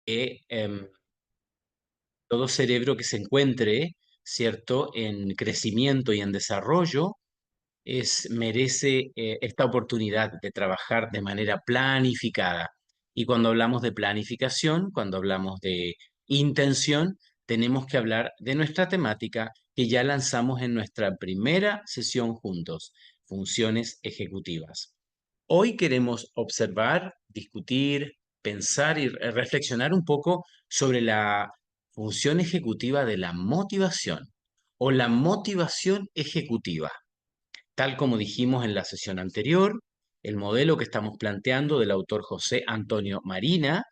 que todo cerebro que se encuentre, ¿cierto?, en crecimiento y en desarrollo, merece esta oportunidad de trabajar de manera planificada. Y cuando hablamos de planificación, cuando hablamos de intención, tenemos que hablar de nuestra temática que ya lanzamos en nuestra primera sesión juntos, funciones ejecutivas. Hoy queremos observar, discutir, pensar y reflexionar un poco sobre la función ejecutiva de la motivación o la motivación ejecutiva. Tal como dijimos en la sesión anterior, el modelo que estamos planteando del autor José Antonio Marina,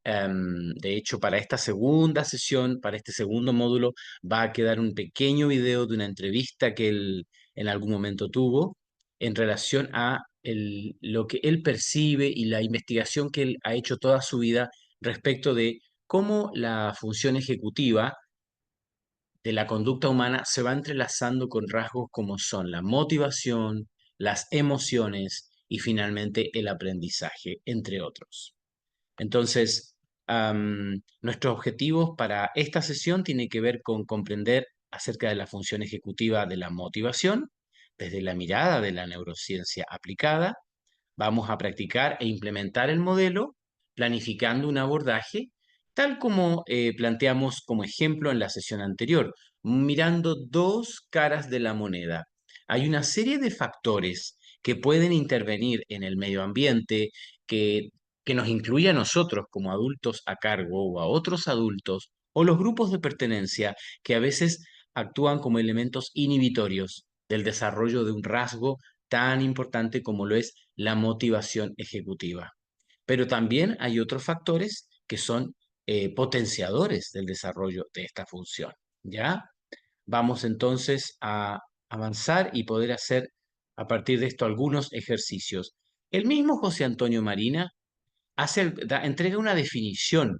de hecho, para esta segunda sesión, para este segundo módulo, va a quedar un pequeño video de una entrevista que él en algún momento tuvo en relación a lo que él percibe y la investigación que él ha hecho toda su vida respecto de cómo la función ejecutiva de la conducta humana se va entrelazando con rasgos como son la motivación, las emociones y finalmente el aprendizaje, entre otros. Entonces, nuestros objetivos para esta sesión tienen que ver con comprender acerca de la función ejecutiva de la motivación desde la mirada de la neurociencia aplicada. Vamos a practicar e implementar el modelo planificando un abordaje, tal como planteamos como ejemplo en la sesión anterior, mirando dos caras de la moneda. Hay una serie de factores que pueden intervenir en el medio ambiente, que, que nos incluye a nosotros como adultos a cargo o a otros adultos, o los grupos de pertenencia que a veces actúan como elementos inhibitorios del desarrollo de un rasgo tan importante como lo es la motivación ejecutiva. Pero también hay otros factores que son potenciadores del desarrollo de esta función. ¿Ya? Vamos entonces a avanzar y poder hacer a partir de esto algunos ejercicios. El mismo José Antonio Marina entrega una definición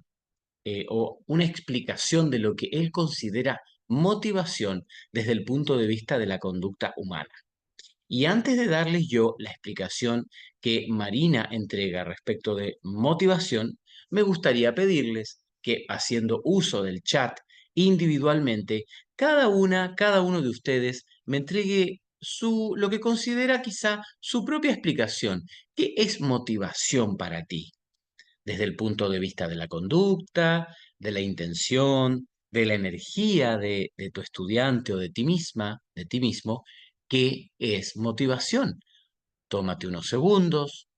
o una explicación de lo que él considera motivación desde el punto de vista de la conducta humana. Y antes de darles yo la explicación que Marina entrega respecto de motivación, me gustaría pedirles que, haciendo uso del chat individualmente, cada uno de ustedes me entregue lo que considera quizá su propia explicación. ¿Qué es motivación para ti? Desde el punto de vista de la conducta, de la intención, de la energía de tu estudiante o de ti misma, de ti mismo. ¿Qué es motivación? Tómate unos segundos,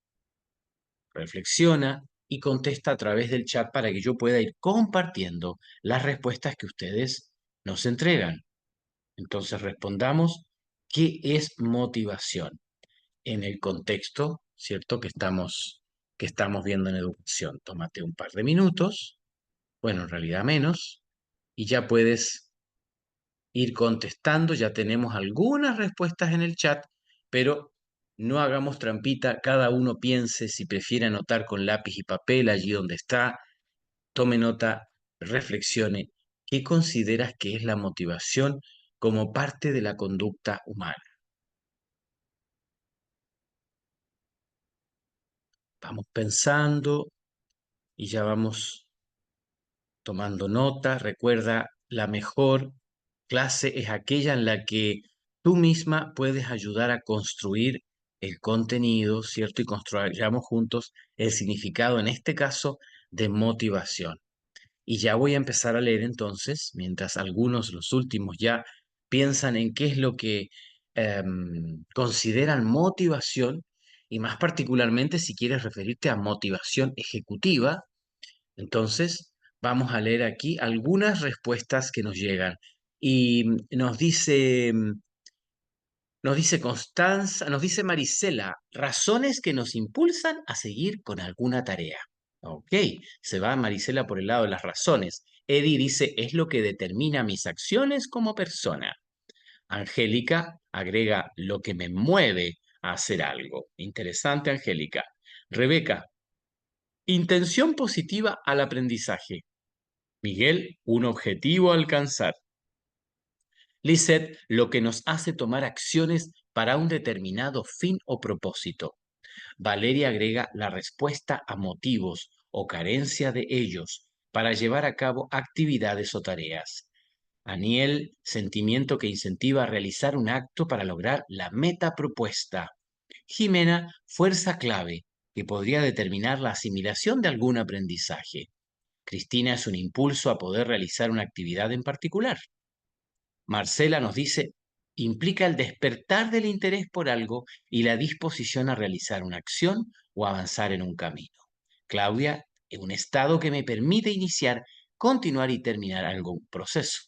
reflexiona y contesta a través del chat para que yo pueda ir compartiendo las respuestas que ustedes nos entregan. Entonces respondamos, ¿qué es motivación? En el contexto, ¿cierto? Que estamos viendo en educación. Tómate un par de minutos, bueno, en realidad menos, y ya puedes ir contestando. Ya tenemos algunas respuestas en el chat, pero no hagamos trampita. Cada uno piense si prefiere anotar con lápiz y papel allí donde está. Tome nota, reflexione. ¿Qué consideras que es la motivación como parte de la conducta humana? Vamos pensando y ya vamos tomando nota. Recuerda, la mejor clase es aquella en la que tú misma puedes ayudar a construir el contenido, ¿cierto? Y construyamos juntos el significado, en este caso, de motivación. Y ya voy a empezar a leer entonces, mientras algunos, los últimos, ya piensan en qué es lo que consideran motivación, y más particularmente si quieres referirte a motivación ejecutiva. Entonces, vamos a leer aquí algunas respuestas que nos llegan. Y nos dice Constanza, nos dice Marisela, razones que nos impulsan a seguir con alguna tarea. Ok, se va Marisela por el lado de las razones. Eddie dice, es lo que determina mis acciones como persona. Angélica agrega, lo que me mueve a hacer algo. Interesante, Angélica. Rebeca, intención positiva al aprendizaje. Miguel, un objetivo a alcanzar. Lisette, lo que nos hace tomar acciones para un determinado fin o propósito. Valeria agrega la respuesta a motivos o carencia de ellos. para llevar a cabo actividades o tareas. Aniel, sentimiento que incentiva a realizar un acto para lograr la meta propuesta. Jimena, fuerza clave que podría determinar la asimilación de algún aprendizaje. Cristina es un impulso a poder realizar una actividad en particular. Marcela nos dice, implica el despertar del interés por algo y la disposición a realizar una acción o avanzar en un camino. Claudia, es un estado que me permite iniciar, continuar y terminar algún proceso.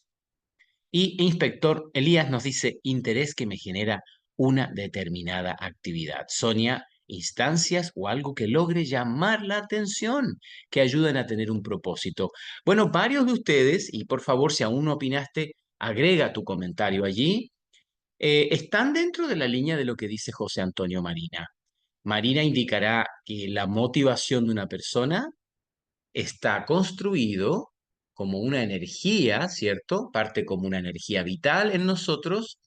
Y inspector Elías nos dice interés que me genera una determinada actividad. Sonia, instancias o algo que logre llamar la atención, que ayuden a tener un propósito. Bueno, varios de ustedes, y por favor, si aún no opinaste, agrega tu comentario allí, están dentro de la línea de lo que dice José Antonio Marina. Marina indicará que la motivación de una persona está construido como una energía, ¿cierto? Parte como una energía vital en nosotros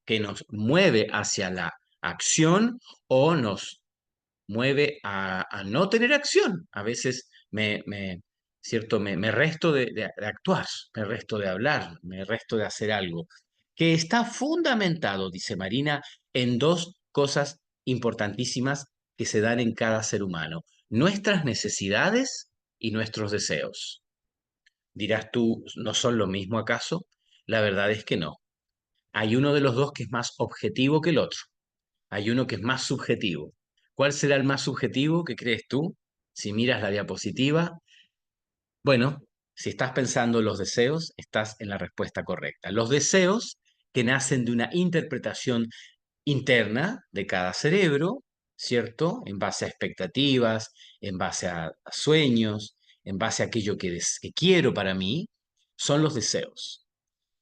que nos mueve hacia la acción o nos mueve a no tener acción. A veces ¿cierto? Me resto de actuar, me resto de hablar, me resto de hacer algo, que está fundamentado, dice Marina, en dos cosas importantísimas que se dan en cada ser humano, nuestras necesidades y nuestros deseos. Dirás tú, ¿no son lo mismo acaso? La verdad es que no. Hay uno de los dos que es más objetivo que el otro. Hay uno que es más subjetivo. ¿Cuál será el más subjetivo? ¿Qué crees tú? Si miras la diapositiva, bueno, si estás pensando en los deseos, estás en la respuesta correcta. Los deseos que nacen de una interpretación interna de cada cerebro, ¿cierto? En base a expectativas, en base a sueños, en base a aquello que quiero para mí, son los deseos.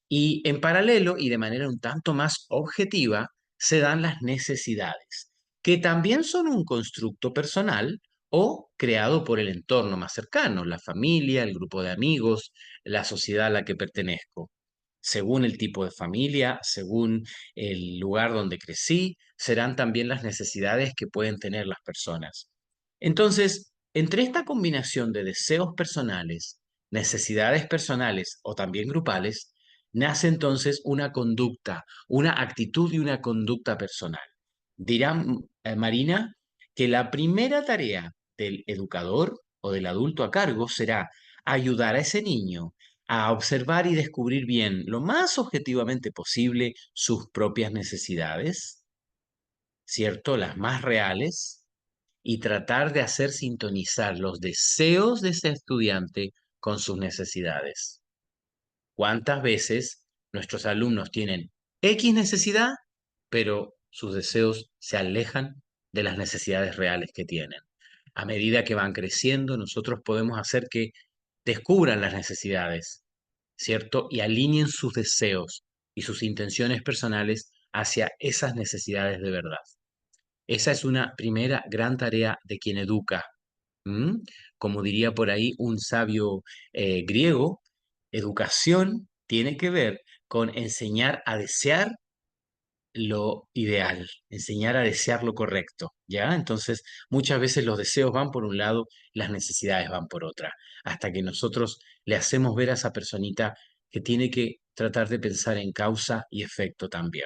Y en paralelo y de manera un tanto más objetiva, se dan las necesidades, que también son un constructo personal o creado por el entorno más cercano, la familia, el grupo de amigos, la sociedad a la que pertenezco. Según el tipo de familia, según el lugar donde crecí, serán también las necesidades que pueden tener las personas. Entonces, entre esta combinación de deseos personales, necesidades personales o también grupales, nace entonces una conducta, una actitud y una conducta personal. Dirá Marina que la primera tarea del educador o del adulto a cargo será ayudar a ese niño a observar y descubrir bien, lo más objetivamente posible, sus propias necesidades, ¿cierto? Las más reales, y tratar de hacer sintonizar los deseos de ese estudiante con sus necesidades. ¿Cuántas veces nuestros alumnos tienen X necesidad, pero sus deseos se alejan de las necesidades reales que tienen? A medida que van creciendo, nosotros podemos hacer que descubran las necesidades, ¿cierto? Y alineen sus deseos y sus intenciones personales hacia esas necesidades de verdad. Esa es una primera gran tarea de quien educa. ¿M? Como diría por ahí un sabio griego, educación tiene que ver con enseñar a desear lo ideal, enseñar a desear lo correcto, ¿ya? Entonces, muchas veces los deseos van por un lado, las necesidades van por otra, hasta que nosotros le hacemos ver a esa personita que tiene que tratar de pensar en causa y efecto también.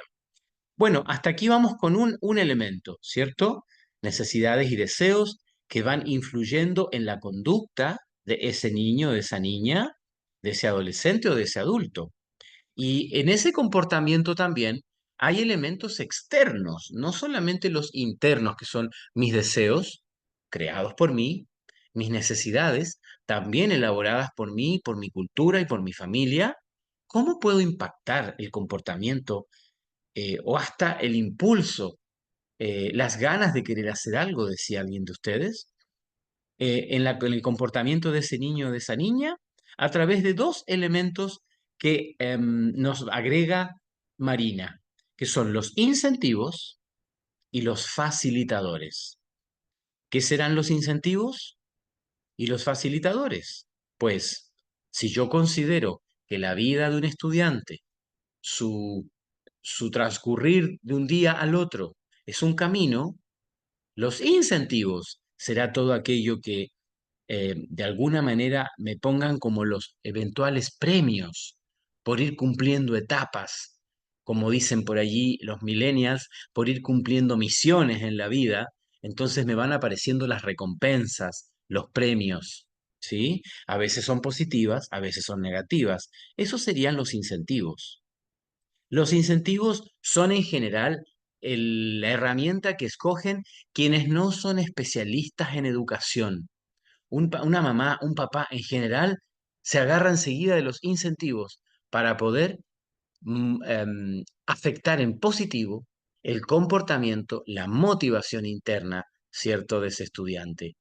Bueno, hasta aquí vamos con un elemento, ¿cierto? Necesidades y deseos que van influyendo en la conducta de ese niño, de esa niña, de ese adolescente o de ese adulto. Y en ese comportamiento también hay elementos externos, no solamente los internos, que son mis deseos, creados por mí, mis necesidades, también elaboradas por mí, por mi cultura y por mi familia. ¿Cómo puedo impactar el comportamiento o hasta el impulso, las ganas de querer hacer algo, decía alguien de ustedes, en el comportamiento de ese niño o de esa niña, a través de dos elementos que nos agrega Marina, que son los incentivos y los facilitadores. ¿Qué serán los incentivos y los facilitadores? Pues, si yo considero que la vida de un estudiante, su, su transcurrir de un día al otro, es un camino, los incentivos será todo aquello que de alguna manera me pongan como los eventuales premios por ir cumpliendo etapas, como dicen por allí los millennials, por ir cumpliendo misiones en la vida, entonces me van apareciendo las recompensas, los premios, ¿sí? A veces son positivas, a veces son negativas. Esos serían los incentivos. Los incentivos son en general la herramienta que escogen quienes no son especialistas en educación. Una mamá, un papá en general se agarra enseguida de los incentivos para poder afectar en positivo el comportamiento, la motivación interna, ¿cierto?, de ese estudiante.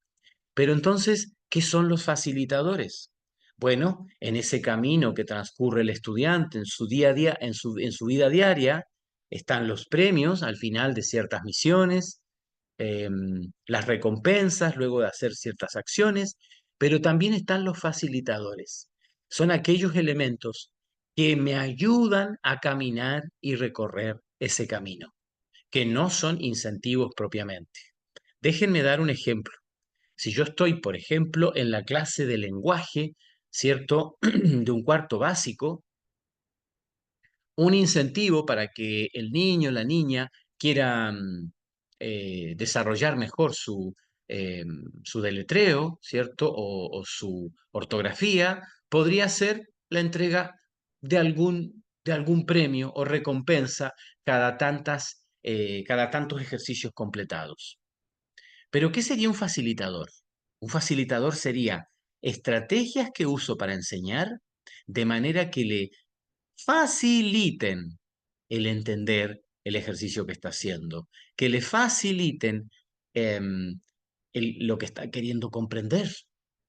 Pero entonces, ¿qué son los facilitadores? Bueno, en ese camino que transcurre el estudiante en su día a día, en su vida diaria, están los premios al final de ciertas misiones, las recompensas luego de hacer ciertas acciones, pero también están los facilitadores. Son aquellos elementos que me ayudan a caminar y recorrer ese camino, que no son incentivos propiamente. Déjenme dar un ejemplo. Si yo estoy, por ejemplo, en la clase de lenguaje, ¿cierto?, de un cuarto básico, un incentivo para que el niño, la niña quiera desarrollar mejor eh, su deletreo, ¿cierto? O su ortografía, podría ser la entrega de algún premio o recompensa cada tantos ejercicios completados. Pero, ¿qué sería un facilitador? Un facilitador sería estrategias que uso para enseñar de manera que le faciliten el entender el ejercicio que está haciendo, que le faciliten em, lo que está queriendo comprender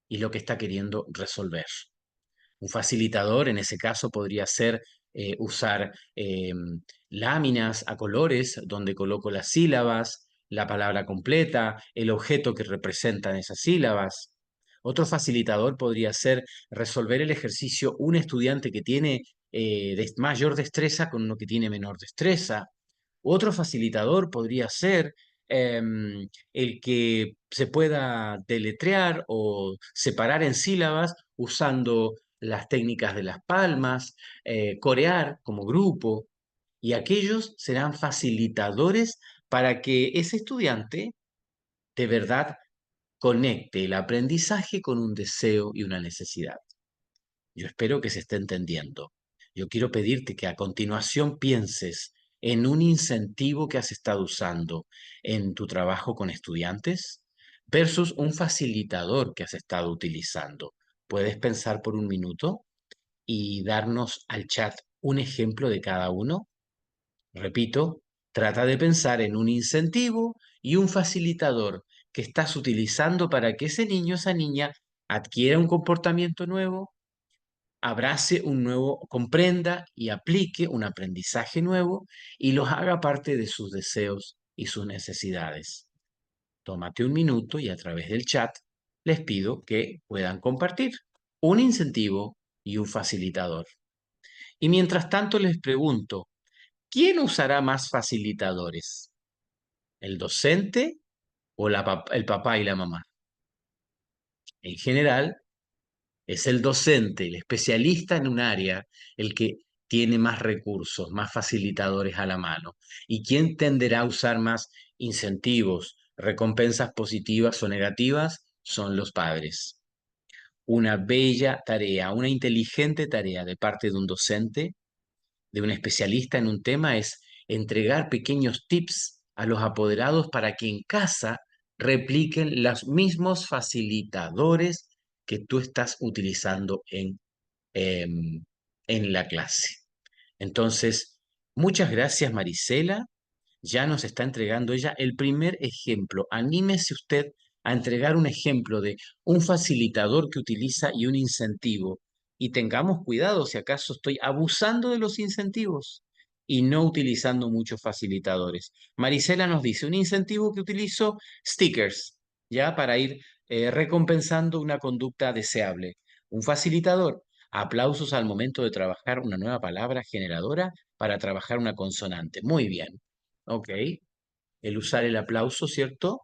y lo que está queriendo resolver. Un facilitador en ese caso podría ser usar láminas a colores donde coloco las sílabas, la palabra completa, el objeto que representan esas sílabas. Otro facilitador podría ser resolver el ejercicio un estudiante que tiene mayor destreza con uno que tiene menor destreza. Otro facilitador podría ser el que se pueda deletrear o separar en sílabas usando las técnicas de las palmas, corear como grupo, y aquellos serán facilitadores para que ese estudiante de verdad conecte el aprendizaje con un deseo y una necesidad. Yo espero que se esté entendiendo. Yo quiero pedirte que a continuación pienses en un incentivo que has estado usando en tu trabajo con estudiantes versus un facilitador que has estado utilizando. ¿Puedes pensar por un minuto y darnos al chat un ejemplo de cada uno? Repito, trata de pensar en un incentivo y un facilitador que estás utilizando para que ese niño, esa niña, adquiera un comportamiento nuevo, abrace un nuevo, comprenda y aplique un aprendizaje nuevo y los haga parte de sus deseos y sus necesidades. Tómate un minuto y a través del chat les pido que puedan compartir un incentivo y un facilitador. Y mientras tanto les pregunto, ¿quién usará más facilitadores? ¿El docente o el papá y la mamá? En general, es el docente, el especialista en un área, el que tiene más recursos, más facilitadores a la mano. ¿Y quién tenderá a usar más incentivos, recompensas positivas o negativas? Son los padres. Una bella tarea, una inteligente tarea de parte de un docente, de un especialista en un tema, es entregar pequeños tips a los apoderados para que en casa repliquen los mismos facilitadores que tú estás utilizando em, en la clase. Entonces, muchas gracias, Marisela. Ya nos está entregando ella el primer ejemplo. Anímese usted a entregar un ejemplo de un facilitador que utiliza y un incentivo. Y tengamos cuidado si acaso estoy abusando de los incentivos y no utilizando muchos facilitadores. Marisela nos dice, un incentivo que utilizo stickers, ya para ir recompensando una conducta deseable. Un facilitador, aplausos al momento de trabajar una nueva palabra generadora para trabajar una consonante. Muy bien. Ok, el usar el aplauso, ¿cierto?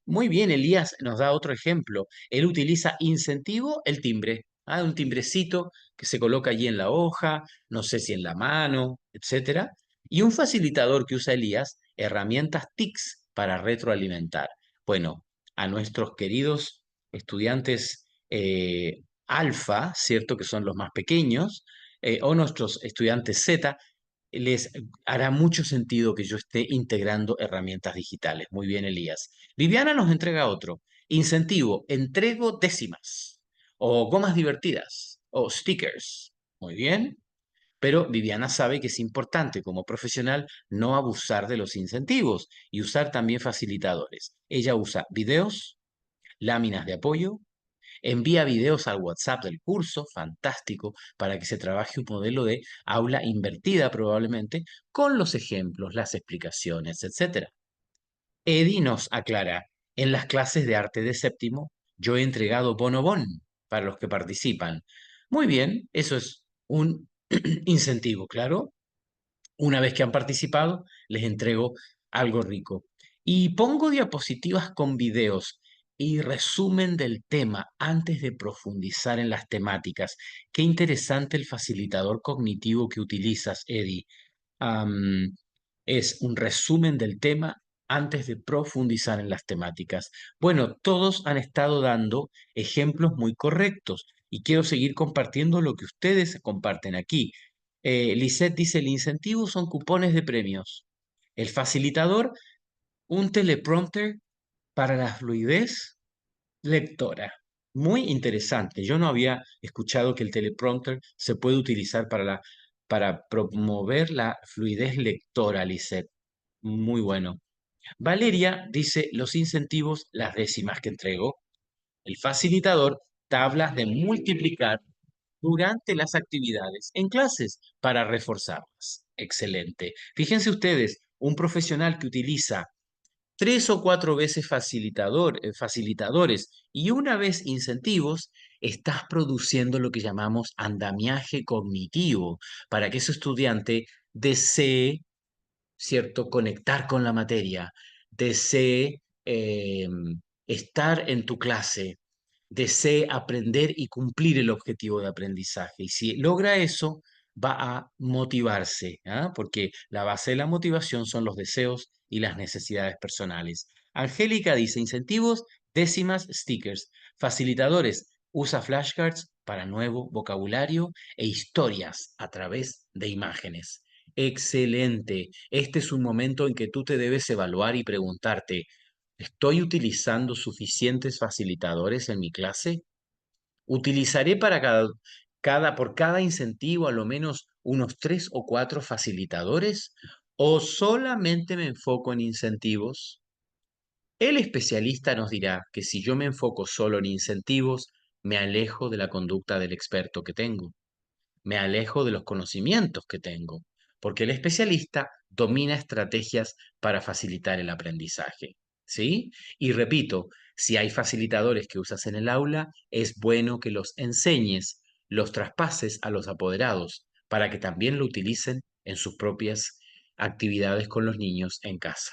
Muy bien, Elías nos da otro ejemplo. Él utiliza incentivo, el timbre. Un timbrecito que se coloca allí en la hoja, no sé si en la mano, etcétera. Y un facilitador que usa Elías, herramientas TICS para retroalimentar. Bueno, a nuestros queridos estudiantes alfa, ¿cierto? Que son los más pequeños, o nuestros estudiantes Z, les hará mucho sentido que yo esté integrando herramientas digitales. Muy bien, Elías. Viviana nos entrega otro. Incentivo, entrego décimas o gomas divertidas o stickers. Muy bien. Pero Viviana sabe que es importante como profesional no abusar de los incentivos y usar también facilitadores. Ella usa videos, láminas de apoyo, envía videos al WhatsApp del curso, fantástico, para que se trabaje un modelo de aula invertida probablemente, con los ejemplos, las explicaciones, etcétera. Eddie nos aclara, en las clases de arte de séptimo, yo he entregado bonobón para los que participan. Muy bien, eso es un incentivo, claro. Una vez que han participado, les entrego algo rico. Y pongo diapositivas con videos y resumen del tema antes de profundizar en las temáticas. Qué interesante el facilitador cognitivo que utilizas, Eddie. Am, es un resumen del tema antes de profundizar en las temáticas. Bueno, todos han estado dando ejemplos muy correctos y quiero seguir compartiendo lo que ustedes comparten aquí. Lisette dice, el incentivo son cupones de premios. El facilitador, un teleprompter para la fluidez lectora. Muy interesante. Yo no había escuchado que el teleprompter se puede utilizar para promover la fluidez lectora, Lisette. Muy bueno. Valeria dice los incentivos, las décimas que entregó. El facilitador, tablas de multiplicar durante las actividades en clases para reforzarlas. Excelente. Fíjense ustedes, un profesional que utiliza 3 o 4 veces facilitadores y una vez incentivos, estás produciendo lo que llamamos andamiaje cognitivo para que ese estudiante desee, ¿cierto?, conectar con la materia, desee estar en tu clase, desee aprender y cumplir el objetivo de aprendizaje. Y si logra eso, va a motivarse, ¿ah? Porque la base de la motivación son los deseos y las necesidades personales. Angélica dice, incentivos, décimas, stickers, facilitadores, usa flashcards para nuevo vocabulario e historias a través de imágenes. Excelente. Este es un momento en que tú te debes evaluar y preguntarte, ¿estoy utilizando suficientes facilitadores en mi clase? ¿Utilizaré para por cada incentivo a lo menos unos 3 o 4 facilitadores? ¿O solamente me enfoco en incentivos? El especialista nos dirá que si yo me enfoco solo en incentivos, me alejo de la conducta del experto que tengo, me alejo de los conocimientos que tengo, porque el especialista domina estrategias para facilitar el aprendizaje, ¿sí? Y repito, si hay facilitadores que usas en el aula, es bueno que los enseñes, los traspases a los apoderados, para que también lo utilicen en sus propias actividades con los niños en casa.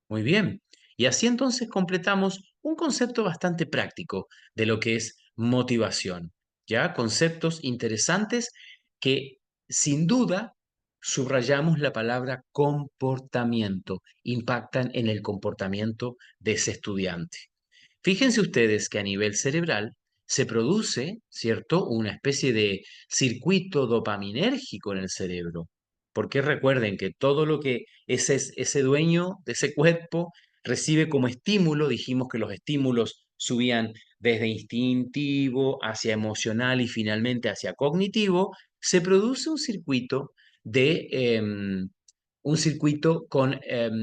Muy bien. Y así entonces completamos un concepto bastante práctico de lo que es motivación. ¿Ya? Conceptos interesantes que sin duda subrayamos la palabra comportamiento, impactan en el comportamiento de ese estudiante. Fíjense ustedes que a nivel cerebral se produce, ¿cierto?, una especie de circuito dopaminérgico en el cerebro, porque recuerden que todo lo que ese dueño de ese cuerpo recibe como estímulo, dijimos que los estímulos subían desde instintivo hacia emocional y finalmente hacia cognitivo, se produce de un circuito con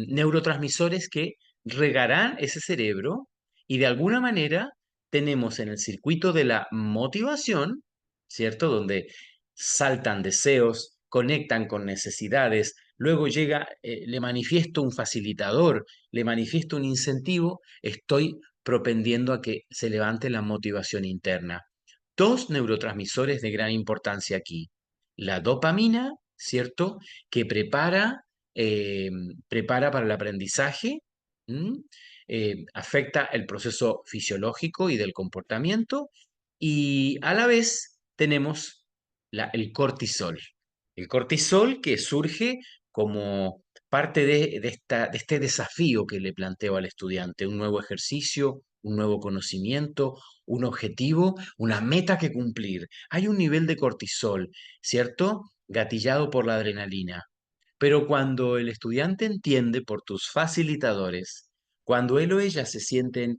neurotransmisores que regarán ese cerebro y de alguna manera tenemos en el circuito de la motivación, ¿cierto? Donde saltan deseos, conectan con necesidades, luego llega, le manifiesto un facilitador, le manifiesto un incentivo, estoy propendiendo a que se levante la motivación interna. Dos neurotransmisores de gran importancia aquí. La dopamina, ¿cierto? Que prepara para el aprendizaje. ¿m? afecta el proceso fisiológico y del comportamiento, y a la vez tenemos el cortisol. El cortisol que surge como parte de este desafío que le planteo al estudiante, un nuevo ejercicio, un nuevo conocimiento, un objetivo, una meta que cumplir. Hay un nivel de cortisol, ¿cierto? Gatillado por la adrenalina. Pero cuando el estudiante entiende por tus facilitadores, cuando él o ella se sienten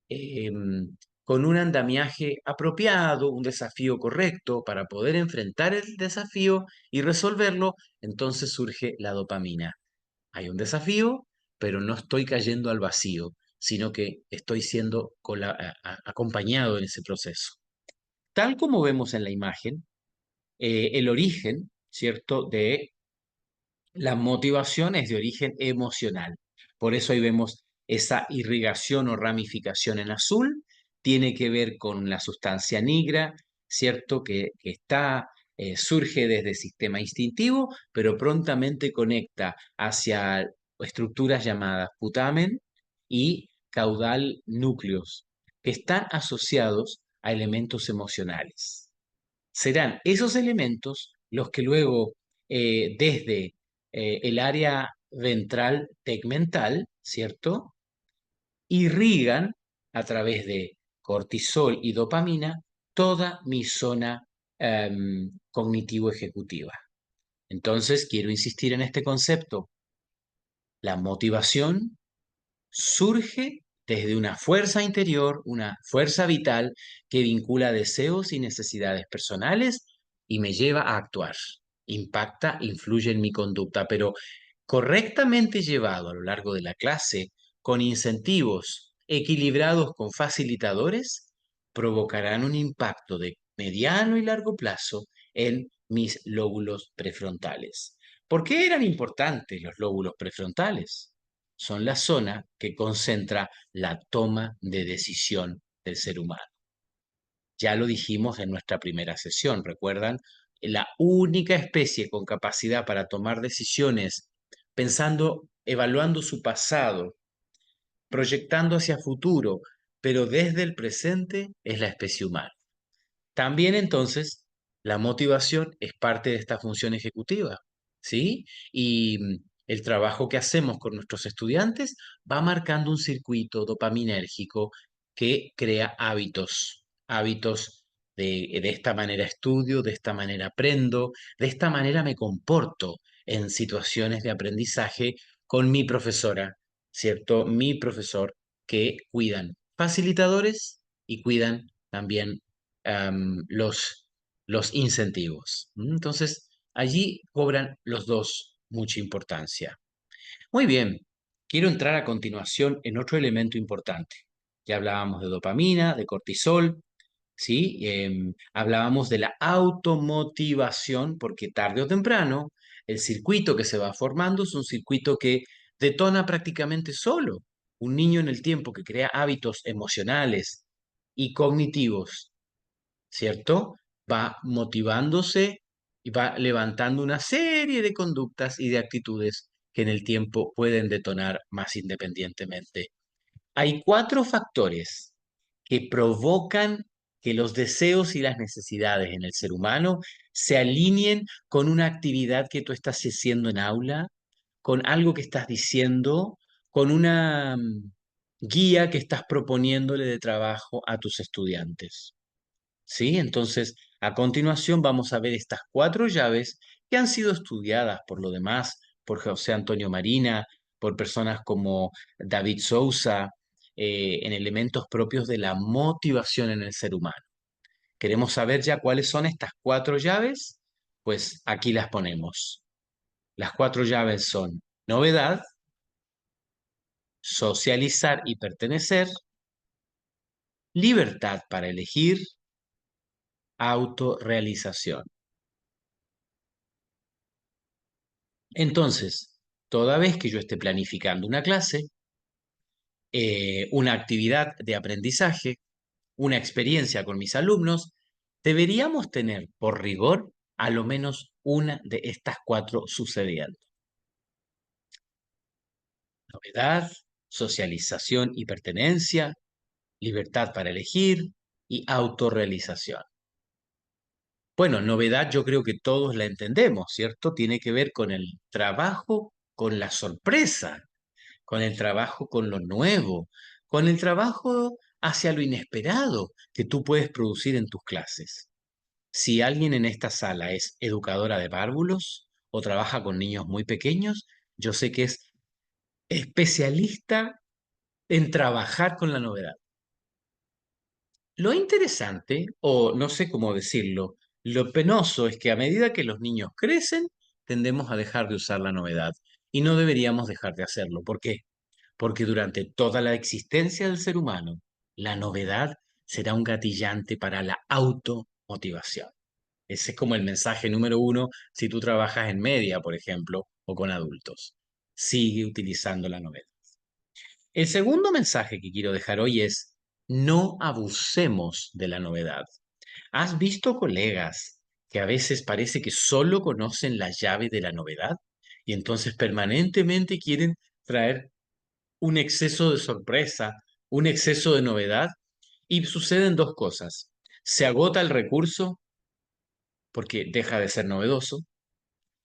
eh, con un andamiaje apropiado, un desafío correcto para poder enfrentar el desafío y resolverlo, entonces surge la dopamina. Hay un desafío, pero no estoy cayendo al vacío, sino que estoy siendo acompañado en ese proceso. Tal como vemos en la imagen, el origen, ¿cierto?, de la motivación es de origen emocional. Por eso ahí vemos esa irrigación o ramificación en azul, tiene que ver con la sustancia nigra, ¿cierto? Que surge desde el sistema instintivo, pero prontamente conecta hacia estructuras llamadas putamen y caudal núcleos, que están asociados a elementos emocionales. Serán esos elementos los que luego, desde el área ventral tegmental, ¿cierto? Irrigan a través de cortisol y dopamina toda mi zona cognitivo-ejecutiva. Entonces, quiero insistir en este concepto. La motivación surge desde una fuerza interior, una fuerza vital que vincula deseos y necesidades personales y me lleva a actuar. Impacta, influye en mi conducta, pero correctamente llevado a lo largo de la clase, con incentivos equilibrados con facilitadores, provocarán un impacto de mediano y largo plazo en mis lóbulos prefrontales. ¿Por qué eran importantes los lóbulos prefrontales? Son la zona que concentra la toma de decisión del ser humano. Ya lo dijimos en nuestra primera sesión, ¿recuerdan? La única especie con capacidad para tomar decisiones pensando, evaluando su pasado, proyectando hacia futuro, pero desde el presente es la especie humana. También entonces la motivación es parte de esta función ejecutiva, ¿sí? Y el trabajo que hacemos con nuestros estudiantes va marcando un circuito dopaminérgico que crea hábitos, hábitos de esta manera estudio, de esta manera aprendo, de esta manera me comporto en situaciones de aprendizaje con mi profesora, ¿cierto? Mi profesor que cuidan facilitadores y cuidan también los incentivos. Entonces, allí cobran los dos mucha importancia. Muy bien, quiero entrar a continuación en otro elemento importante. Ya hablábamos de dopamina, de cortisol, ¿sí? Hablábamos de la automotivación, porque tarde o temprano el circuito que se va formando es un circuito que detona prácticamente solo. Un niño en el tiempo que crea hábitos emocionales y cognitivos, ¿cierto? Va motivándose y va levantando una serie de conductas y de actitudes que en el tiempo pueden detonar más independientemente. Hay cuatro factores que provocan que los deseos y las necesidades en el ser humano se alineen con una actividad que tú estás haciendo en aula, con algo que estás diciendo, con una guía que estás proponiéndole de trabajo a tus estudiantes. ¿Sí? Entonces, a continuación vamos a ver estas cuatro llaves que han sido estudiadas por lo demás, por José Antonio Marina, por personas como David Sousa, en elementos propios de la motivación en el ser humano. ¿Queremos saber ya cuáles son estas cuatro llaves? Pues aquí las ponemos. Las cuatro llaves son novedad, socializar y pertenecer, libertad para elegir, autorrealización. Entonces, toda vez que yo esté planificando una clase, una actividad de aprendizaje, una experiencia con mis alumnos, deberíamos tener por rigor a lo menos una de estas cuatro sucediendo. Novedad, socialización y pertenencia, libertad para elegir y autorrealización. Bueno, novedad yo creo que todos la entendemos, ¿cierto? Tiene que ver con el trabajo, con la sorpresa, con el trabajo con lo nuevo, con el trabajo hacia lo inesperado que tú puedes producir en tus clases. Si alguien en esta sala es educadora de párvulos o trabaja con niños muy pequeños, yo sé que es especialista en trabajar con la novedad. Lo interesante, o no sé cómo decirlo, lo penoso es que a medida que los niños crecen, tendemos a dejar de usar la novedad y no deberíamos dejar de hacerlo. ¿Por qué? Porque durante toda la existencia del ser humano, la novedad será un gatillante para la automotivación. Ese es como el mensaje número uno si tú trabajas en media, por ejemplo, o con adultos. Sigue utilizando la novedad. El segundo mensaje que quiero dejar hoy es, no abusemos de la novedad. ¿Has visto colegas que a veces parece que solo conocen la llave de la novedad y entonces permanentemente quieren traer un exceso de sorpresa, un exceso de novedad? Y suceden dos cosas. Se agota el recurso porque deja de ser novedoso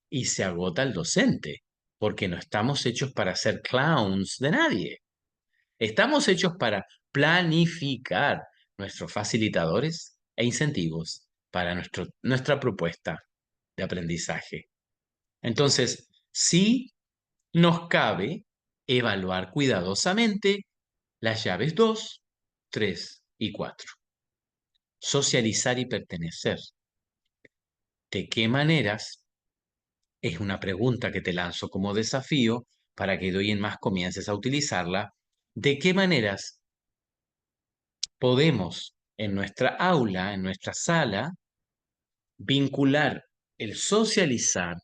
y se agota el docente porque no estamos hechos para ser clowns de nadie. Estamos hechos para planificar nuestros facilitadores e incentivos para nuestra propuesta de aprendizaje. Entonces, sí nos cabe evaluar cuidadosamente las llaves 2, 3 y 4. Socializar y pertenecer. ¿De qué maneras? Es una pregunta que te lanzo como desafío para que de hoy en más comiences a utilizarla. ¿De qué maneras podemos en nuestra aula, en nuestra sala, vincular el socializar,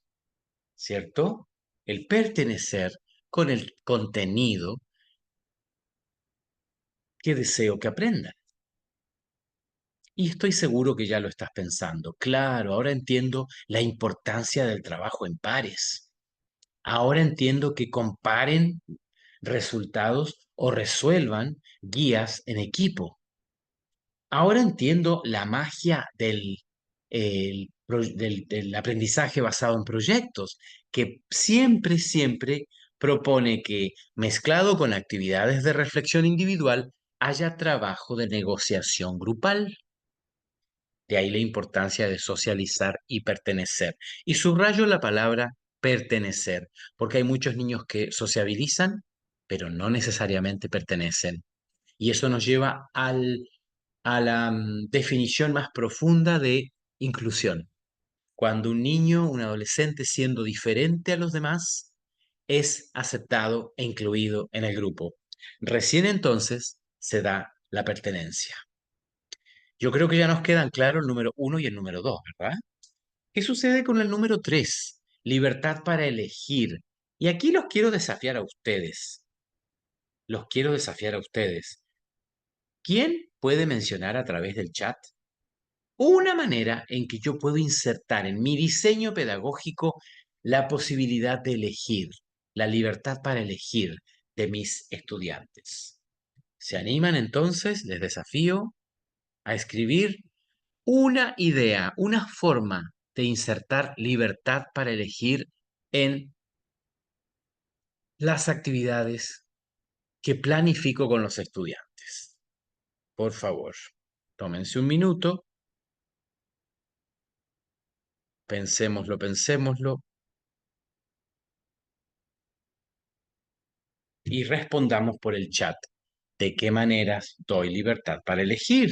¿cierto? El pertenecer con el contenido que deseo que aprendan? Y estoy seguro que ya lo estás pensando. Claro, ahora entiendo la importancia del trabajo en pares. Ahora entiendo que comparen resultados o resuelvan guías en equipo. Ahora entiendo la magia del aprendizaje basado en proyectos, que siempre propone que, mezclado con actividades de reflexión individual, haya trabajo de negociación grupal. De ahí la importancia de socializar y pertenecer. Y subrayo la palabra pertenecer, porque hay muchos niños que sociabilizan, pero no necesariamente pertenecen. Y eso nos lleva a la definición más profunda de inclusión. Cuando un niño, un adolescente, siendo diferente a los demás, es aceptado e incluido en el grupo. Recién entonces se da la pertenencia. Yo creo que ya nos quedan claros el número uno y el número dos, ¿verdad? ¿Qué sucede con el número tres? Libertad para elegir. Y aquí los quiero desafiar a ustedes. Los quiero desafiar a ustedes. ¿Quién puede mencionar a través del chat una manera en que yo puedo insertar en mi diseño pedagógico la posibilidad de elegir, la libertad para elegir de mis estudiantes? ¿Se animan entonces? Les desafío a escribir una idea, una forma de insertar libertad para elegir en las actividades que planifico con los estudiantes. Por favor, tómense un minuto, pensémoslo, y respondamos por el chat. ¿De qué maneras doy libertad para elegir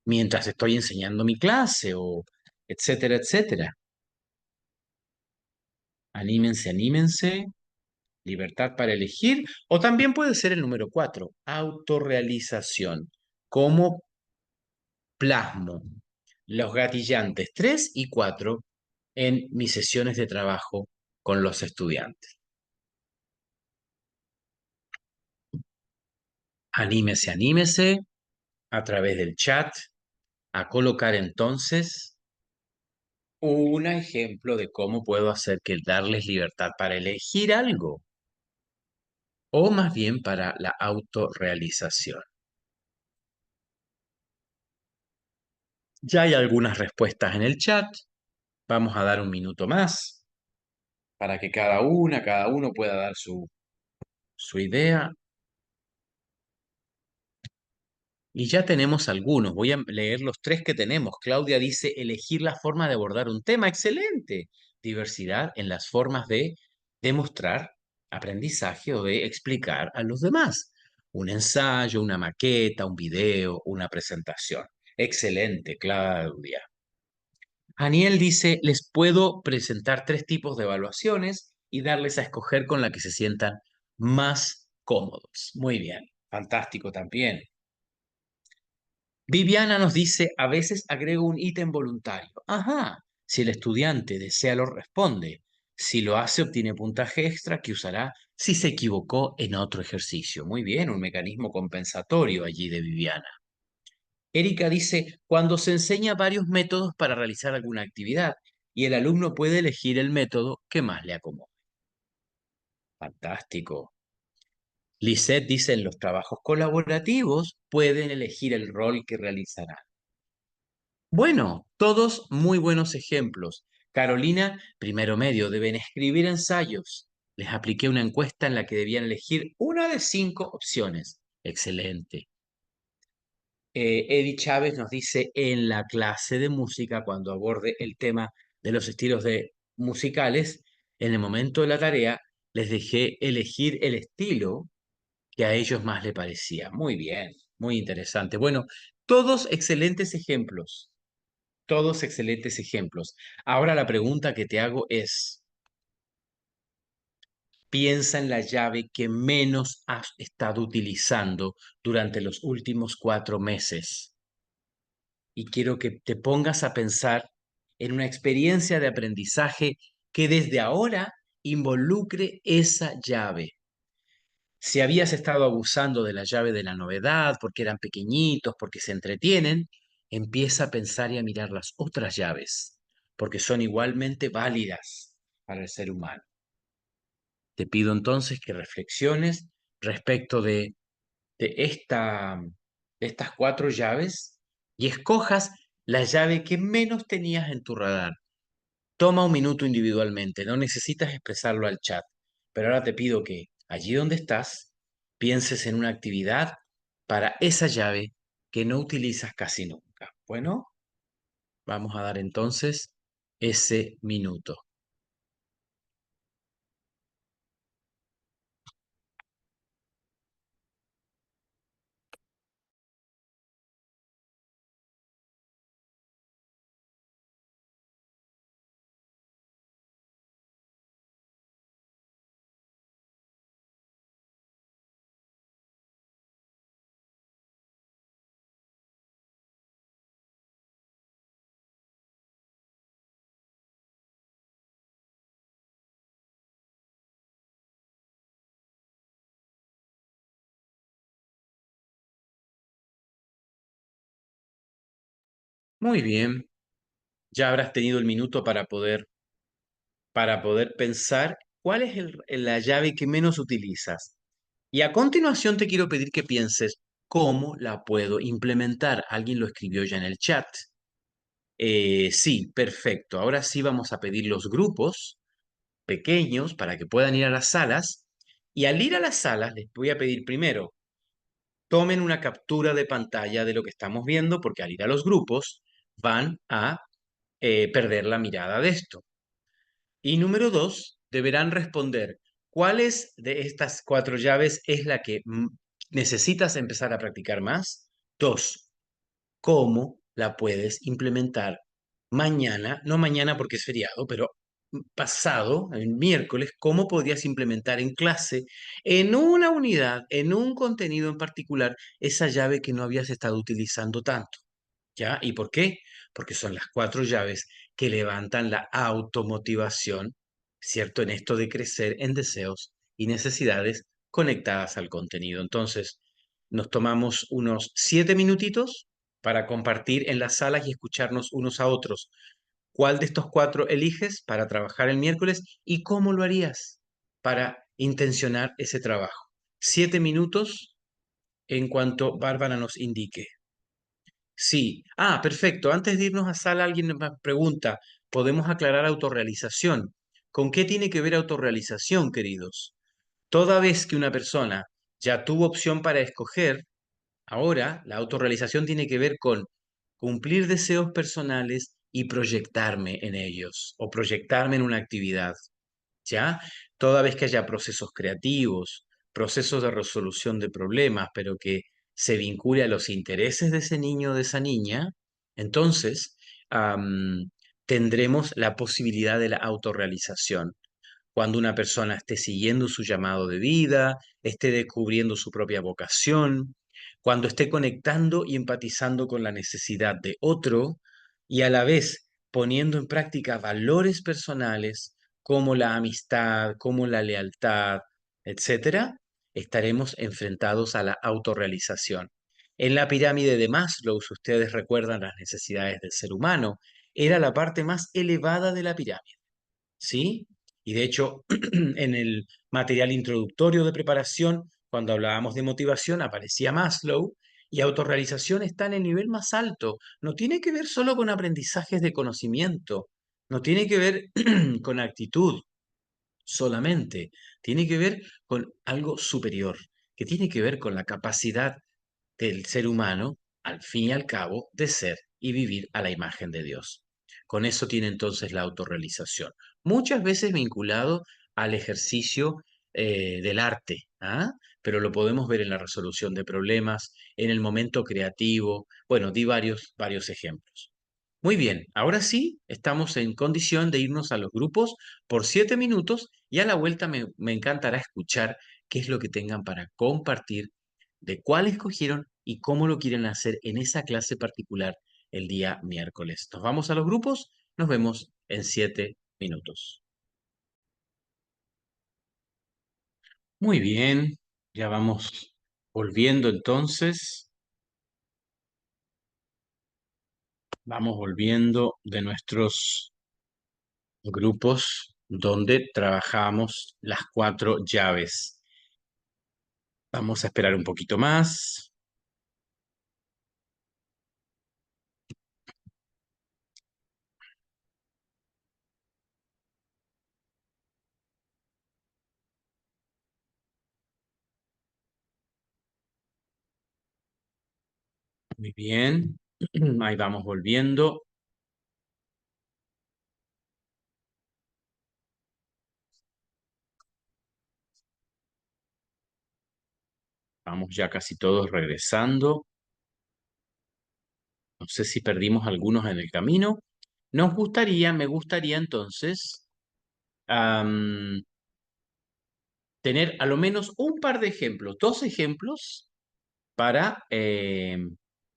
mientras estoy enseñando mi clase o etcétera, etcétera? Anímense. Libertad para elegir. O también puede ser el número 4, autorrealización. ¿Cómo plasmo los gatillantes 3 y 4 en mis sesiones de trabajo con los estudiantes? Anímese a través del chat a colocar entonces un ejemplo de cómo puedo hacer que darles libertad para elegir algo. o más bien para la autorrealización? Ya hay algunas respuestas en el chat. Vamos a dar un minuto más para que cada uno pueda dar su idea. Y ya tenemos algunos. Voy a leer los tres que tenemos. Claudia dice elegir la forma de abordar un tema. Excelente. Diversidad en las formas de demostrar aprendizaje o de explicar a los demás. Un ensayo, una maqueta, un video, una presentación. Excelente, Claudia. Aniel dice, les puedo presentar tres tipos de evaluaciones y darles a escoger con la que se sientan más cómodos. Muy bien, fantástico también. Viviana nos dice, a veces agrego un ítem voluntario. Ajá, si el estudiante desea lo responde. Si lo hace, obtiene puntaje extra que usará si se equivocó en otro ejercicio. Muy bien, un mecanismo compensatorio allí de Viviana. Erika dice, cuando se enseña varios métodos para realizar alguna actividad y el alumno puede elegir el método que más le acomode. Fantástico. Lisette dice, en los trabajos colaborativos pueden elegir el rol que realizarán. Bueno, todos muy buenos ejemplos. Carolina, primero medio, deben escribir ensayos. Les apliqué una encuesta en la que debían elegir una de 5 opciones. Excelente. Eddie Chávez nos dice en la clase de música, cuando aborde el tema de los estilos de musicales, en el momento de la tarea, les dejé elegir el estilo que a ellos más le parecía. Muy bien, muy interesante. Bueno, todos excelentes ejemplos. Todos excelentes ejemplos. Ahora la pregunta que te hago es, piensa en la llave que menos has estado utilizando durante los últimos 4 meses. Y quiero que te pongas a pensar en una experiencia de aprendizaje que desde ahora involucre esa llave. Si habías estado abusando de la llave de la novedad porque eran pequeñitos, porque se entretienen, empieza a pensar y a mirar las otras llaves, porque son igualmente válidas para el ser humano. Te pido entonces que reflexiones respecto de estas 4 llaves y escojas la llave que menos tenías en tu radar. Toma un minuto individualmente, no necesitas expresarlo al chat, pero ahora te pido que allí donde estás, pienses en una actividad para esa llave que no utilizas casi nunca. Bueno, vamos a dar entonces ese minuto. Muy bien, ya habrás tenido el minuto para poder pensar cuál es la llave que menos utilizas. Y a continuación te quiero pedir que pienses cómo la puedo implementar. Alguien lo escribió ya en el chat. Sí, perfecto. Ahora sí vamos a pedir los grupos pequeños para que puedan ir a las salas. Y al ir a las salas les voy a pedir primero, tomen una captura de pantalla de lo que estamos viendo, porque al ir a los grupos van a perder la mirada de esto. Y número dos, deberán responder cuáles de estas 4 llaves es la que necesitas empezar a practicar más. Dos, cómo la puedes implementar mañana, no mañana porque es feriado, pero pasado, el miércoles, cómo podrías implementar en clase, en una unidad, en un contenido en particular, esa llave que no habías estado utilizando tanto. ¿Ya? ¿Y por qué? Porque son las 4 llaves que levantan la automotivación, ¿cierto? En esto de crecer en deseos y necesidades conectadas al contenido. Entonces, nos tomamos unos 7 minutitos para compartir en las salas y escucharnos unos a otros. ¿Cuál de estos 4 eliges para trabajar el miércoles y cómo lo harías para intencionar ese trabajo? 7 minutos en cuanto Bárbara nos indique. Sí. Ah, perfecto. Antes de irnos a sala, alguien me pregunta, ¿podemos aclarar autorrealización? ¿Con qué tiene que ver autorrealización, queridos? Toda vez que una persona ya tuvo opción para escoger, ahora la autorrealización tiene que ver con cumplir deseos personales y proyectarme en ellos o proyectarme en una actividad. ¿Ya? Toda vez que haya procesos creativos, procesos de resolución de problemas, pero que se vincule a los intereses de ese niño o de esa niña, entonces tendremos la posibilidad de la autorrealización. Cuando una persona esté siguiendo su llamado de vida, esté descubriendo su propia vocación, cuando esté conectando y empatizando con la necesidad de otro y a la vez poniendo en práctica valores personales como la amistad, como la lealtad, etcétera, estaremos enfrentados a la autorrealización. En la pirámide de Maslow, si ustedes recuerdan las necesidades del ser humano, era la parte más elevada de la pirámide. ¿Sí? Y de hecho, en el material introductorio de preparación, cuando hablábamos de motivación, aparecía Maslow y autorrealización está en el nivel más alto. No tiene que ver solo con aprendizajes de conocimiento, no tiene que ver con actitud solamente, tiene que ver con algo superior, que tiene que ver con la capacidad del ser humano, al fin y al cabo, de ser y vivir a la imagen de Dios. Con eso tiene entonces la autorrealización, muchas veces vinculado al ejercicio del arte, ¿ah? Pero lo podemos ver en la resolución de problemas, en el momento creativo. Bueno, di varios ejemplos. Muy bien, ahora sí estamos en condición de irnos a los grupos por 7 minutos y a la vuelta me encantará escuchar qué es lo que tengan para compartir de cuál escogieron y cómo lo quieren hacer en esa clase particular el día miércoles. Nos vamos a los grupos, nos vemos en 7 minutos. Muy bien, ya vamos volviendo entonces, vamos volviendo de nuestros grupos donde trabajamos las 4 llaves. Vamos a esperar un poquito más. Muy bien. Ahí vamos volviendo. Vamos ya casi todos regresando. No sé si perdimos algunos en el camino. Me gustaría entonces am, tener a lo menos un par de ejemplos, 2 ejemplos para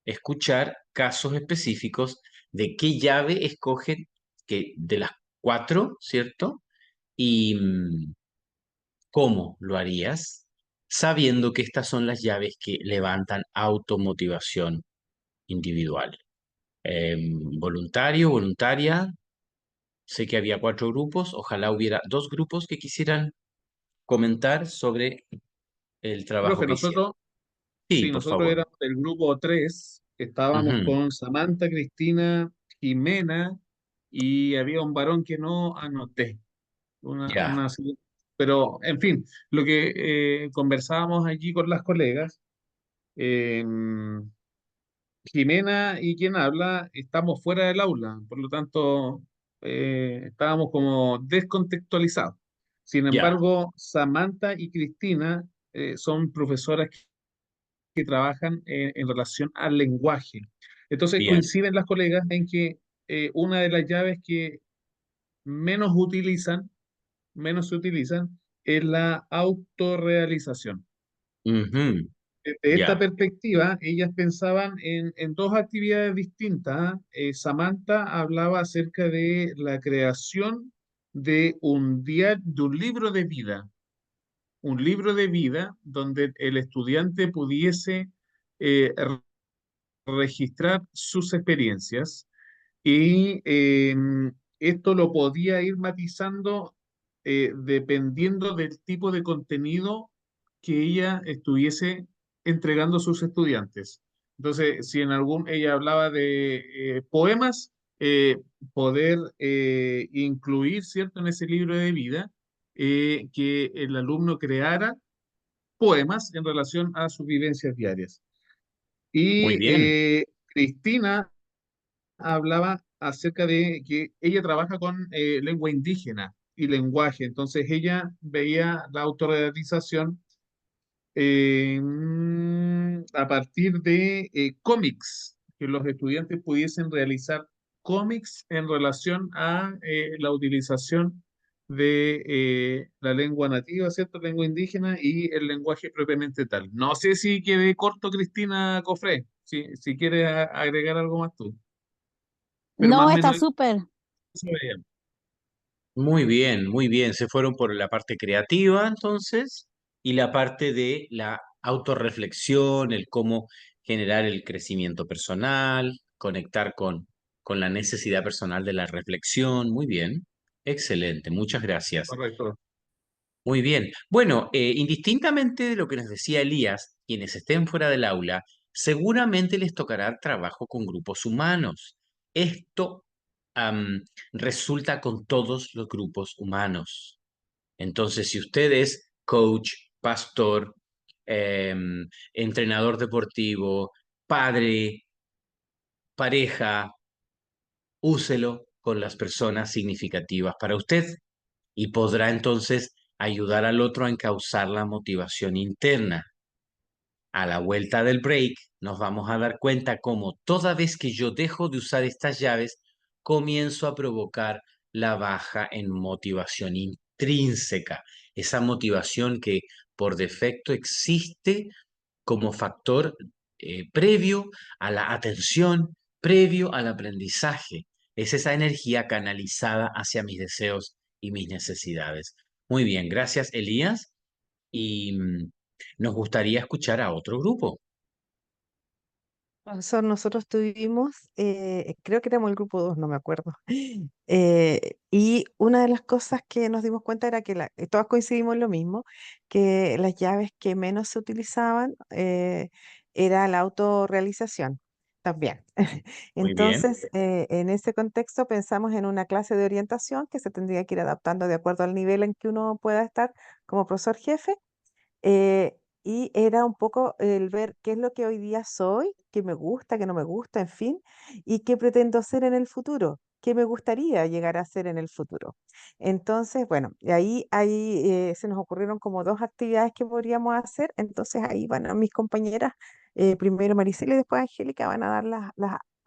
escuchar casos específicos de qué llave escogen que, de las 4, ¿cierto? Y cómo lo harías, sabiendo que estas son las llaves que levantan automotivación individual. Voluntario, voluntaria. Sé que había 4 grupos, ojalá hubiera 2 grupos que quisieran comentar sobre el trabajo Profe, que hicieron. nosotros, Sí, sí, por nosotros favor. éramos del grupo 3, estábamos Ujú. con Samantha, Cristina, Jimena y había un varón que no anoté. Ya, Pero, en fin, lo que conversábamos allí con las colegas, eh, Jimena y quien habla estamos fuera del aula, por lo tanto, estábamos como descontextualizados. Sin ya, embargo, Samantha y Cristina son profesoras que trabajan en relación al lenguaje. Entonces bien. coinciden las colegas en que una de las llaves que menos utilizan, menos se utilizan, es la autorrealización. Ujú. Desde esta Ya, perspectiva, ellas pensaban en dos actividades distintas. ¿Ah? Samantha hablaba acerca de la creación de de un libro de vida, un libro de vida donde el estudiante pudiese eh, registrar sus experiencias y esto lo podía ir matizando dependiendo del tipo de contenido que ella estuviese entregando a sus estudiantes. Entonces, si en algún ella hablaba de poemas, eh, poder incluir, ¿cierto?, en ese libro de vida, que el alumno creara poemas en relación a sus vivencias diarias. Muy Y bien, Cristina hablaba acerca de que ella trabaja con lengua indígena y lenguaje, entonces ella veía la autorrealización a partir de cómics, que los estudiantes pudiesen realizar cómics en relación a la utilización de la lengua nativa, ¿cierto? Lengua indígena y el lenguaje propiamente tal. No sé si quedé corto, Cristina Cofré, si quieres agregar algo más tú, pero más No, o está menos súper. eso veía. muy bien, muy bien. Se fueron por la parte creativa entonces y la parte de la autorreflexión, el cómo generar el crecimiento personal, conectar con la necesidad personal de la reflexión. Muy bien, excelente, muchas gracias. Correcto. Muy bien. Bueno, indistintamente de lo que nos decía Elías, quienes estén fuera del aula, seguramente les tocará trabajo con grupos humanos. Esto resulta con todos los grupos humanos. Entonces, si usted es coach, pastor, entrenador deportivo, padre, pareja, úselo con las personas significativas para usted y podrá entonces ayudar al otro a encauzar la motivación interna. A la vuelta del break nos vamos a dar cuenta cómo toda vez que yo dejo de usar estas llaves, comienzo a provocar la baja en motivación intrínseca, esa motivación que por defecto existe como factor previo a la atención, previo al aprendizaje. Es esa energía canalizada hacia mis deseos y mis necesidades. Muy bien, gracias Elías. Y nos gustaría escuchar a otro grupo. Profesor, nosotros tuvimos, creo que éramos el grupo 2, no me acuerdo. Y una de las cosas que nos dimos cuenta era que todas coincidimos en lo mismo, que las llaves que menos se utilizaban era la autorrealización también. Muy bien, Entonces, en ese contexto pensamos en una clase de orientación que se tendría que ir adaptando de acuerdo al nivel en que uno pueda estar como profesor jefe y era un poco el ver qué es lo que hoy día soy, qué me gusta, qué no me gusta, en fin, y qué pretendo ser en el futuro, qué me gustaría llegar a ser en el futuro. Entonces, bueno, y ahí se nos ocurrieron como dos actividades que podríamos hacer, entonces ahí van a mis compañeras, primero Maricela y después Angélica, van a dar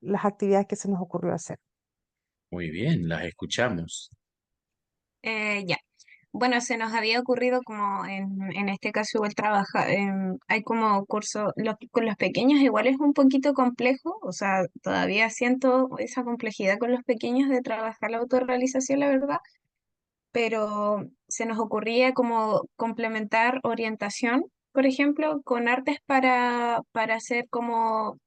las actividades que se nos ocurrió hacer. muy bien, las escuchamos. Ya. Bueno, se nos había ocurrido como en este caso igual trabaja, hay como curso, con los pequeños igual es un poquito complejo, o sea, todavía siento esa complejidad con los pequeños de trabajar la autorrealización, la verdad, pero se nos ocurría como complementar orientación, por ejemplo, con artes para hacer como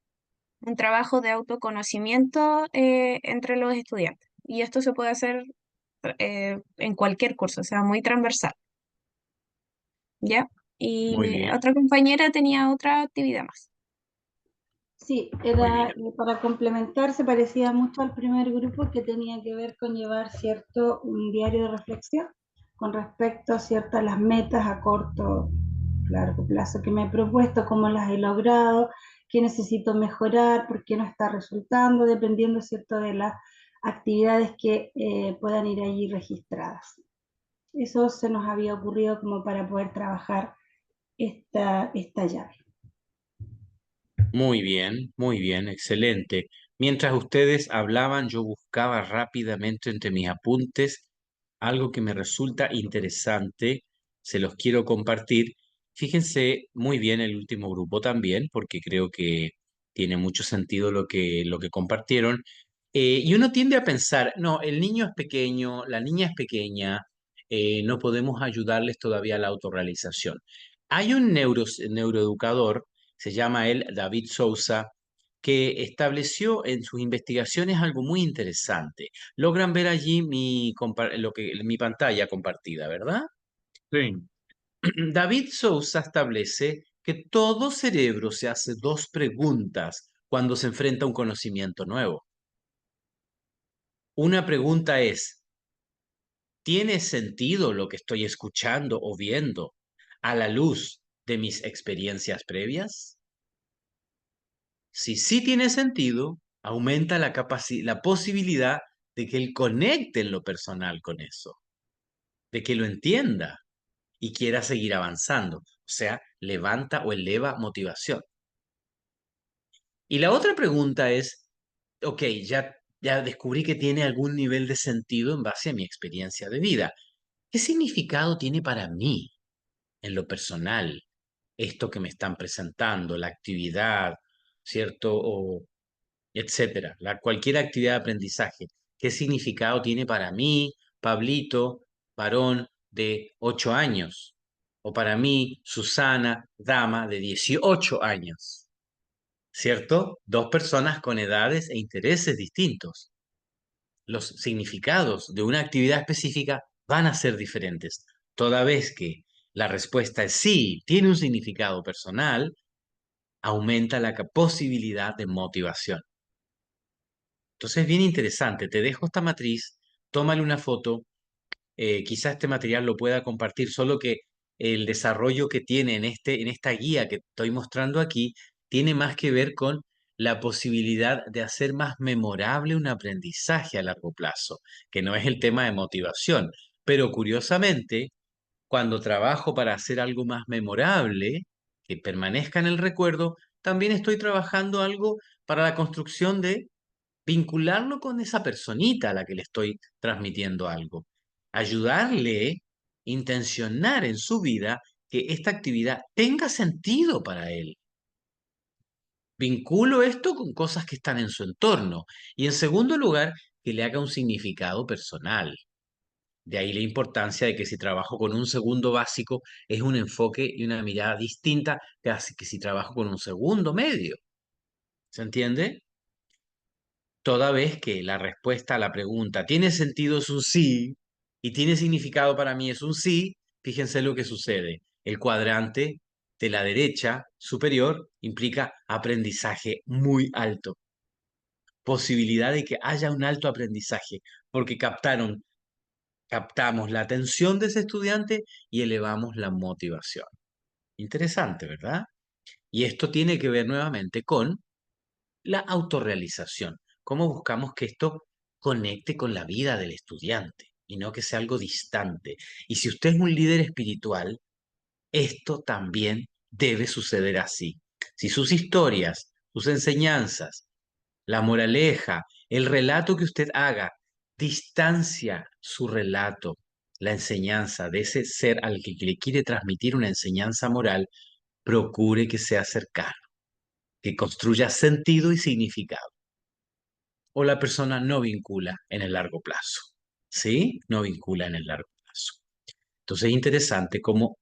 un trabajo de autoconocimiento entre los estudiantes. Y esto se puede hacer en cualquier curso, o sea, muy transversal, ¿ya? Muy Y bien, otra compañera tenía otra actividad más. Sí, muy era bien, para complementar, se parecía mucho al primer grupo que tenía que ver con llevar cierto un diario de reflexión con respecto a ciertas las metas a corto, largo plazo que me he propuesto, cómo las he logrado, qué necesito mejorar, por qué no está resultando, dependiendo cierto de las actividades que puedan ir allí registradas. Eso se nos había ocurrido como para poder trabajar esta llave. muy bien, excelente. Mientras ustedes hablaban, yo buscaba rápidamente entre mis apuntes algo que me resulta interesante, se los quiero compartir. Fíjense muy bien el último grupo también, porque creo que tiene mucho sentido lo que compartieron. Y uno tiende a pensar, no, el niño es pequeño, la niña es pequeña, no podemos ayudarles todavía a la autorrealización. Hay un neuroeducador, se llama él David Sousa, que estableció en sus investigaciones algo muy interesante. Logran ver allí mi pantalla compartida, ¿verdad? Sí. David Sousa establece que todo cerebro se hace dos preguntas cuando se enfrenta a un conocimiento nuevo. Una pregunta es, ¿tiene sentido lo que estoy escuchando o viendo a la luz de mis experiencias previas? Si sí tiene sentido, aumenta la posibilidad de que él conecte en lo personal con eso, de que lo entienda y quiera seguir avanzando. O sea, levanta o eleva motivación. Y la otra pregunta es, ok, ya descubrí que tiene algún nivel de sentido en base a mi experiencia de vida. ¿Qué significado tiene para mí en lo personal esto que me están presentando, la actividad, ¿cierto? O etcétera, cualquier actividad de aprendizaje. ¿Qué significado tiene para mí, Pablito, varón de 8 años? O para mí, Susana, dama de 18 años. ¿Cierto? Dos personas con edades e intereses distintos. Los significados de una actividad específica van a ser diferentes. Toda vez que la respuesta es sí, tiene un significado personal, aumenta la posibilidad de motivación. Entonces es bien interesante. Te dejo esta matriz, tómale una foto, quizá este material lo pueda compartir, solo que el desarrollo que tiene en esta guía que estoy mostrando aquí tiene más que ver con la posibilidad de hacer más memorable un aprendizaje a largo plazo, que no es el tema de motivación. Pero curiosamente, cuando trabajo para hacer algo más memorable, que permanezca en el recuerdo, también estoy trabajando algo para la construcción de vincularlo con esa personita a la que le estoy transmitiendo algo, ayudarle, intencionar en su vida que esta actividad tenga sentido para él. Vinculo esto con cosas que están en su entorno y en segundo lugar, que le haga un significado personal. De ahí la importancia de que si trabajo con un segundo básico es un enfoque y una mirada distinta que si trabajo con un segundo medio. ¿Se entiende? Toda vez que la respuesta a la pregunta ¿tiene sentido? Es un sí y tiene significado para mí es un sí, fíjense lo que sucede. El cuadrante de la derecha superior implica aprendizaje muy alto, posibilidad de que haya un alto aprendizaje, porque captamos la atención de ese estudiante y elevamos la motivación. Interesante, ¿verdad? Y esto tiene que ver nuevamente con la autorrealización. ¿Cómo buscamos que esto conecte con la vida del estudiante y no que sea algo distante? Y si usted es un líder espiritual, esto también debe suceder así. Si sus historias, sus enseñanzas, la moraleja, el relato que usted haga, distancia su relato, la enseñanza de ese ser al que le quiere transmitir una enseñanza moral, procure que sea cercano, que construya sentido y significado. O la persona no vincula en el largo plazo. ¿Sí? No vincula en el largo plazo. Entonces es interesante cómo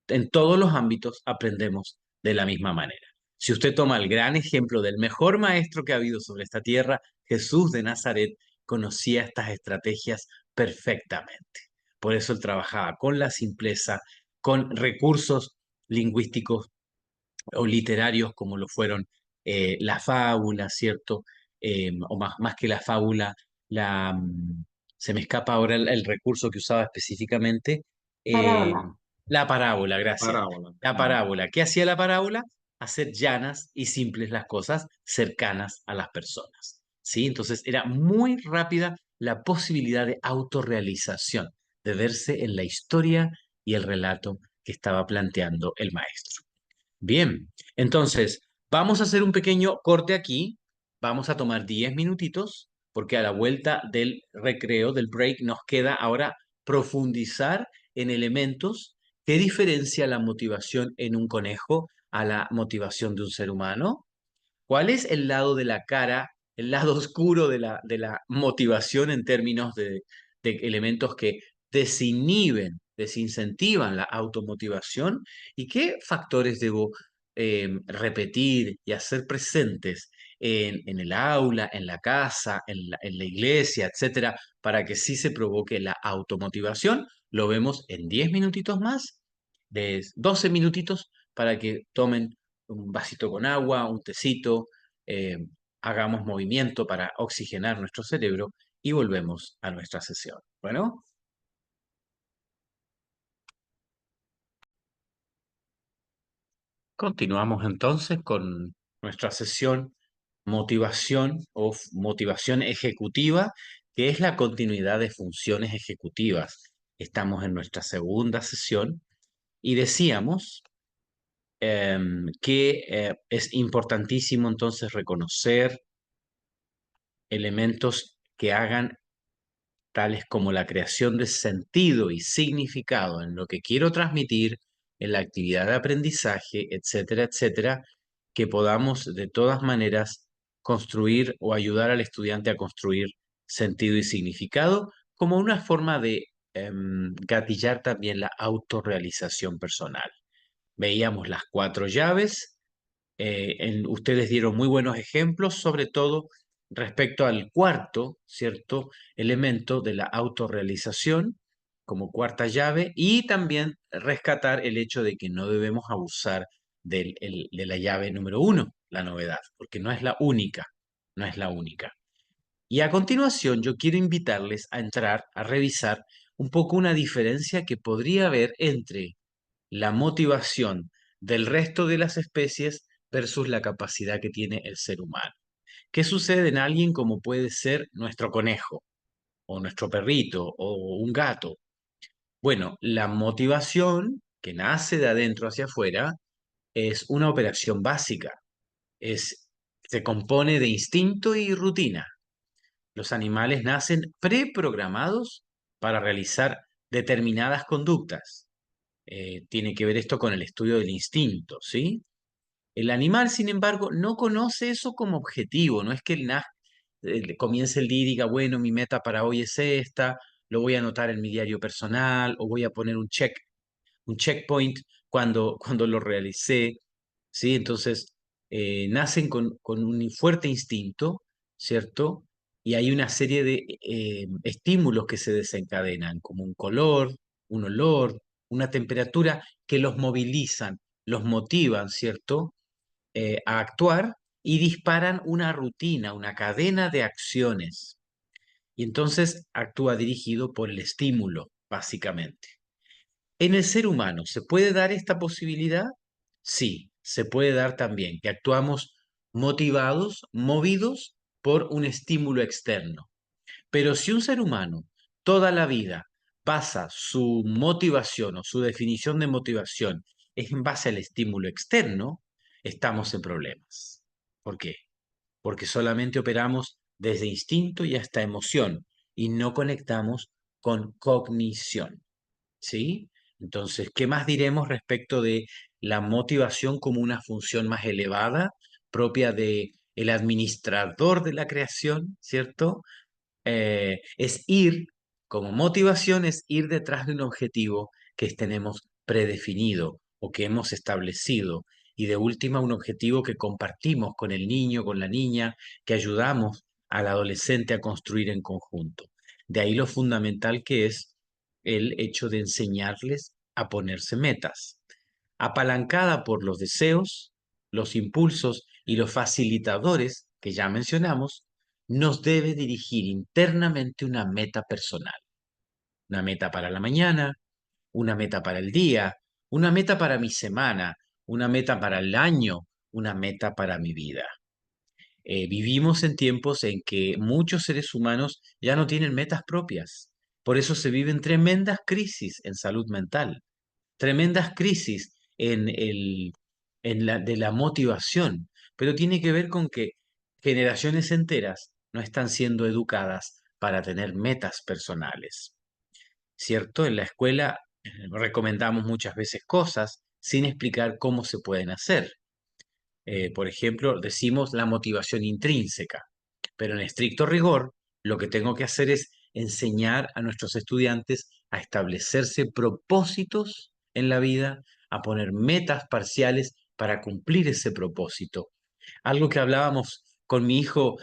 en todos los ámbitos aprendemos de la misma manera. Si usted toma el gran ejemplo del mejor maestro que ha habido sobre esta tierra, Jesús de Nazaret, conocía estas estrategias perfectamente. Por eso él trabajaba con la simpleza, con recursos lingüísticos o literarios como lo fueron la fábula, ¿cierto? O más que la fábula, se me escapa ahora el recurso que usaba específicamente, eh, Parábola. la parábola, gracias. Parábola. La parábola. ¿Qué hacía la parábola? Hacer llanas y simples las cosas cercanas a las personas. ¿Sí? Entonces era muy rápida la posibilidad de autorrealización, de verse en la historia y el relato que estaba planteando el maestro. Bien, entonces vamos a hacer un pequeño corte aquí. Vamos a tomar 10 minutitos porque a la vuelta del recreo, del break, nos queda ahora profundizar en elementos que diferencia la motivación en un conejo a la motivación de un ser humano. ¿Cuál es el lado de la cara, el lado oscuro de la motivación en términos de elementos que desinhiben, desincentivan la automotivación? ¿Y qué factores debo repetir y hacer presentes en el aula, en la casa, en la iglesia, etcétera, para que sí se provoque la automotivación? Lo vemos en 10 minutitos más de 12 minutitos para que tomen un vasito con agua, un tecito, eh, hagamos movimiento para oxigenar nuestro cerebro y volvemos a nuestra sesión. Bueno, continuamos entonces con nuestra sesión motivación o motivación ejecutiva, que es la continuidad de funciones ejecutivas. Estamos en nuestra segunda sesión y decíamos que es importantísimo entonces reconocer elementos que hagan tales como la creación de sentido y significado en lo que quiero transmitir, en la actividad de aprendizaje, etcétera, etcétera, que podamos de todas maneras construir o ayudar al estudiante a construir sentido y significado como una forma de gatillar también la autorrealización personal. Veíamos las 4 llaves. Ustedes dieron muy buenos ejemplos, sobre todo respecto al cuarto, ¿cierto? Elemento de la autorrealización como cuarta llave y también rescatar el hecho de que no debemos abusar de la llave número 1, la novedad, porque no es la única, no es la única. Y a continuación yo quiero invitarles a entrar a revisar un poco una diferencia que podría haber entre la motivación del resto de las especies versus la capacidad que tiene el ser humano. ¿Qué sucede en alguien como puede ser nuestro conejo o nuestro perrito o un gato? Bueno, la motivación que nace de adentro hacia afuera es una operación básica. Se compone de instinto y rutina. Los animales nacen preprogramados para realizar determinadas conductas. Tiene que ver esto con el estudio del instinto, ¿sí? El animal, sin embargo, no conoce eso como objetivo, no es que comience el día y diga, bueno, mi meta para hoy es esta, lo voy a anotar en mi diario personal o voy a poner un checkpoint cuando lo realicé, ¿sí? Entonces, nacen con un fuerte instinto, ¿cierto? Y hay una serie de estímulos que se desencadenan, como un color, un olor, una temperatura, que los movilizan, los motivan, ¿cierto? A actuar y disparan una rutina, una cadena de acciones. Y entonces actúa dirigido por el estímulo, básicamente. ¿En el ser humano se puede dar esta posibilidad? Sí, se puede dar también, que actuamos motivados, movidos por un estímulo externo. Pero si un ser humano toda la vida basa su motivación o su definición de motivación es en base al estímulo externo, estamos en problemas. ¿Por qué? Porque solamente operamos desde instinto y hasta emoción y no conectamos con cognición. ¿Sí? Entonces, ¿qué más diremos respecto de la motivación como una función más elevada, propia de el administrador de la creación, ¿cierto? Es ir, como motivación, es ir detrás de un objetivo que tenemos predefinido o que hemos establecido. Y de última, un objetivo que compartimos con el niño, con la niña, que ayudamos al adolescente a construir en conjunto. De ahí lo fundamental que es el hecho de enseñarles a ponerse metas, apalancada por los deseos, los impulsos y los facilitadores que ya mencionamos, nos debe dirigir internamente una meta personal, una meta para la mañana, una meta para el día, una meta para mi semana, una meta para el año, una meta para mi vida. Vivimos en tiempos en que muchos seres humanos ya no tienen metas propias. Por eso se viven tremendas crisis en salud mental, tremendas crisis de la motivación, pero tiene que ver con que generaciones enteras no están siendo educadas para tener metas personales, ¿cierto? En la escuela recomendamos muchas veces cosas sin explicar cómo se pueden hacer. Por ejemplo, decimos la motivación intrínseca, pero en estricto rigor, lo que tengo que hacer es enseñar a nuestros estudiantes a establecerse propósitos en la vida, a poner metas parciales para cumplir ese propósito. Algo que hablábamos con mi hijo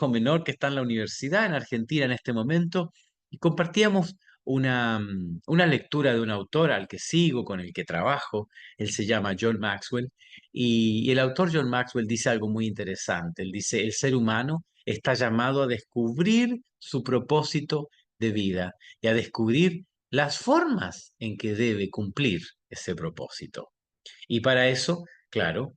menor que está en la universidad en Argentina en este momento, y compartíamos una lectura de un autor al que sigo, con el que trabajo. Él se llama John Maxwell, y el autor John Maxwell dice algo muy interesante. Él dice, el ser humano está llamado a descubrir su propósito de vida y a descubrir las formas en que debe cumplir ese propósito. Y para eso, claro,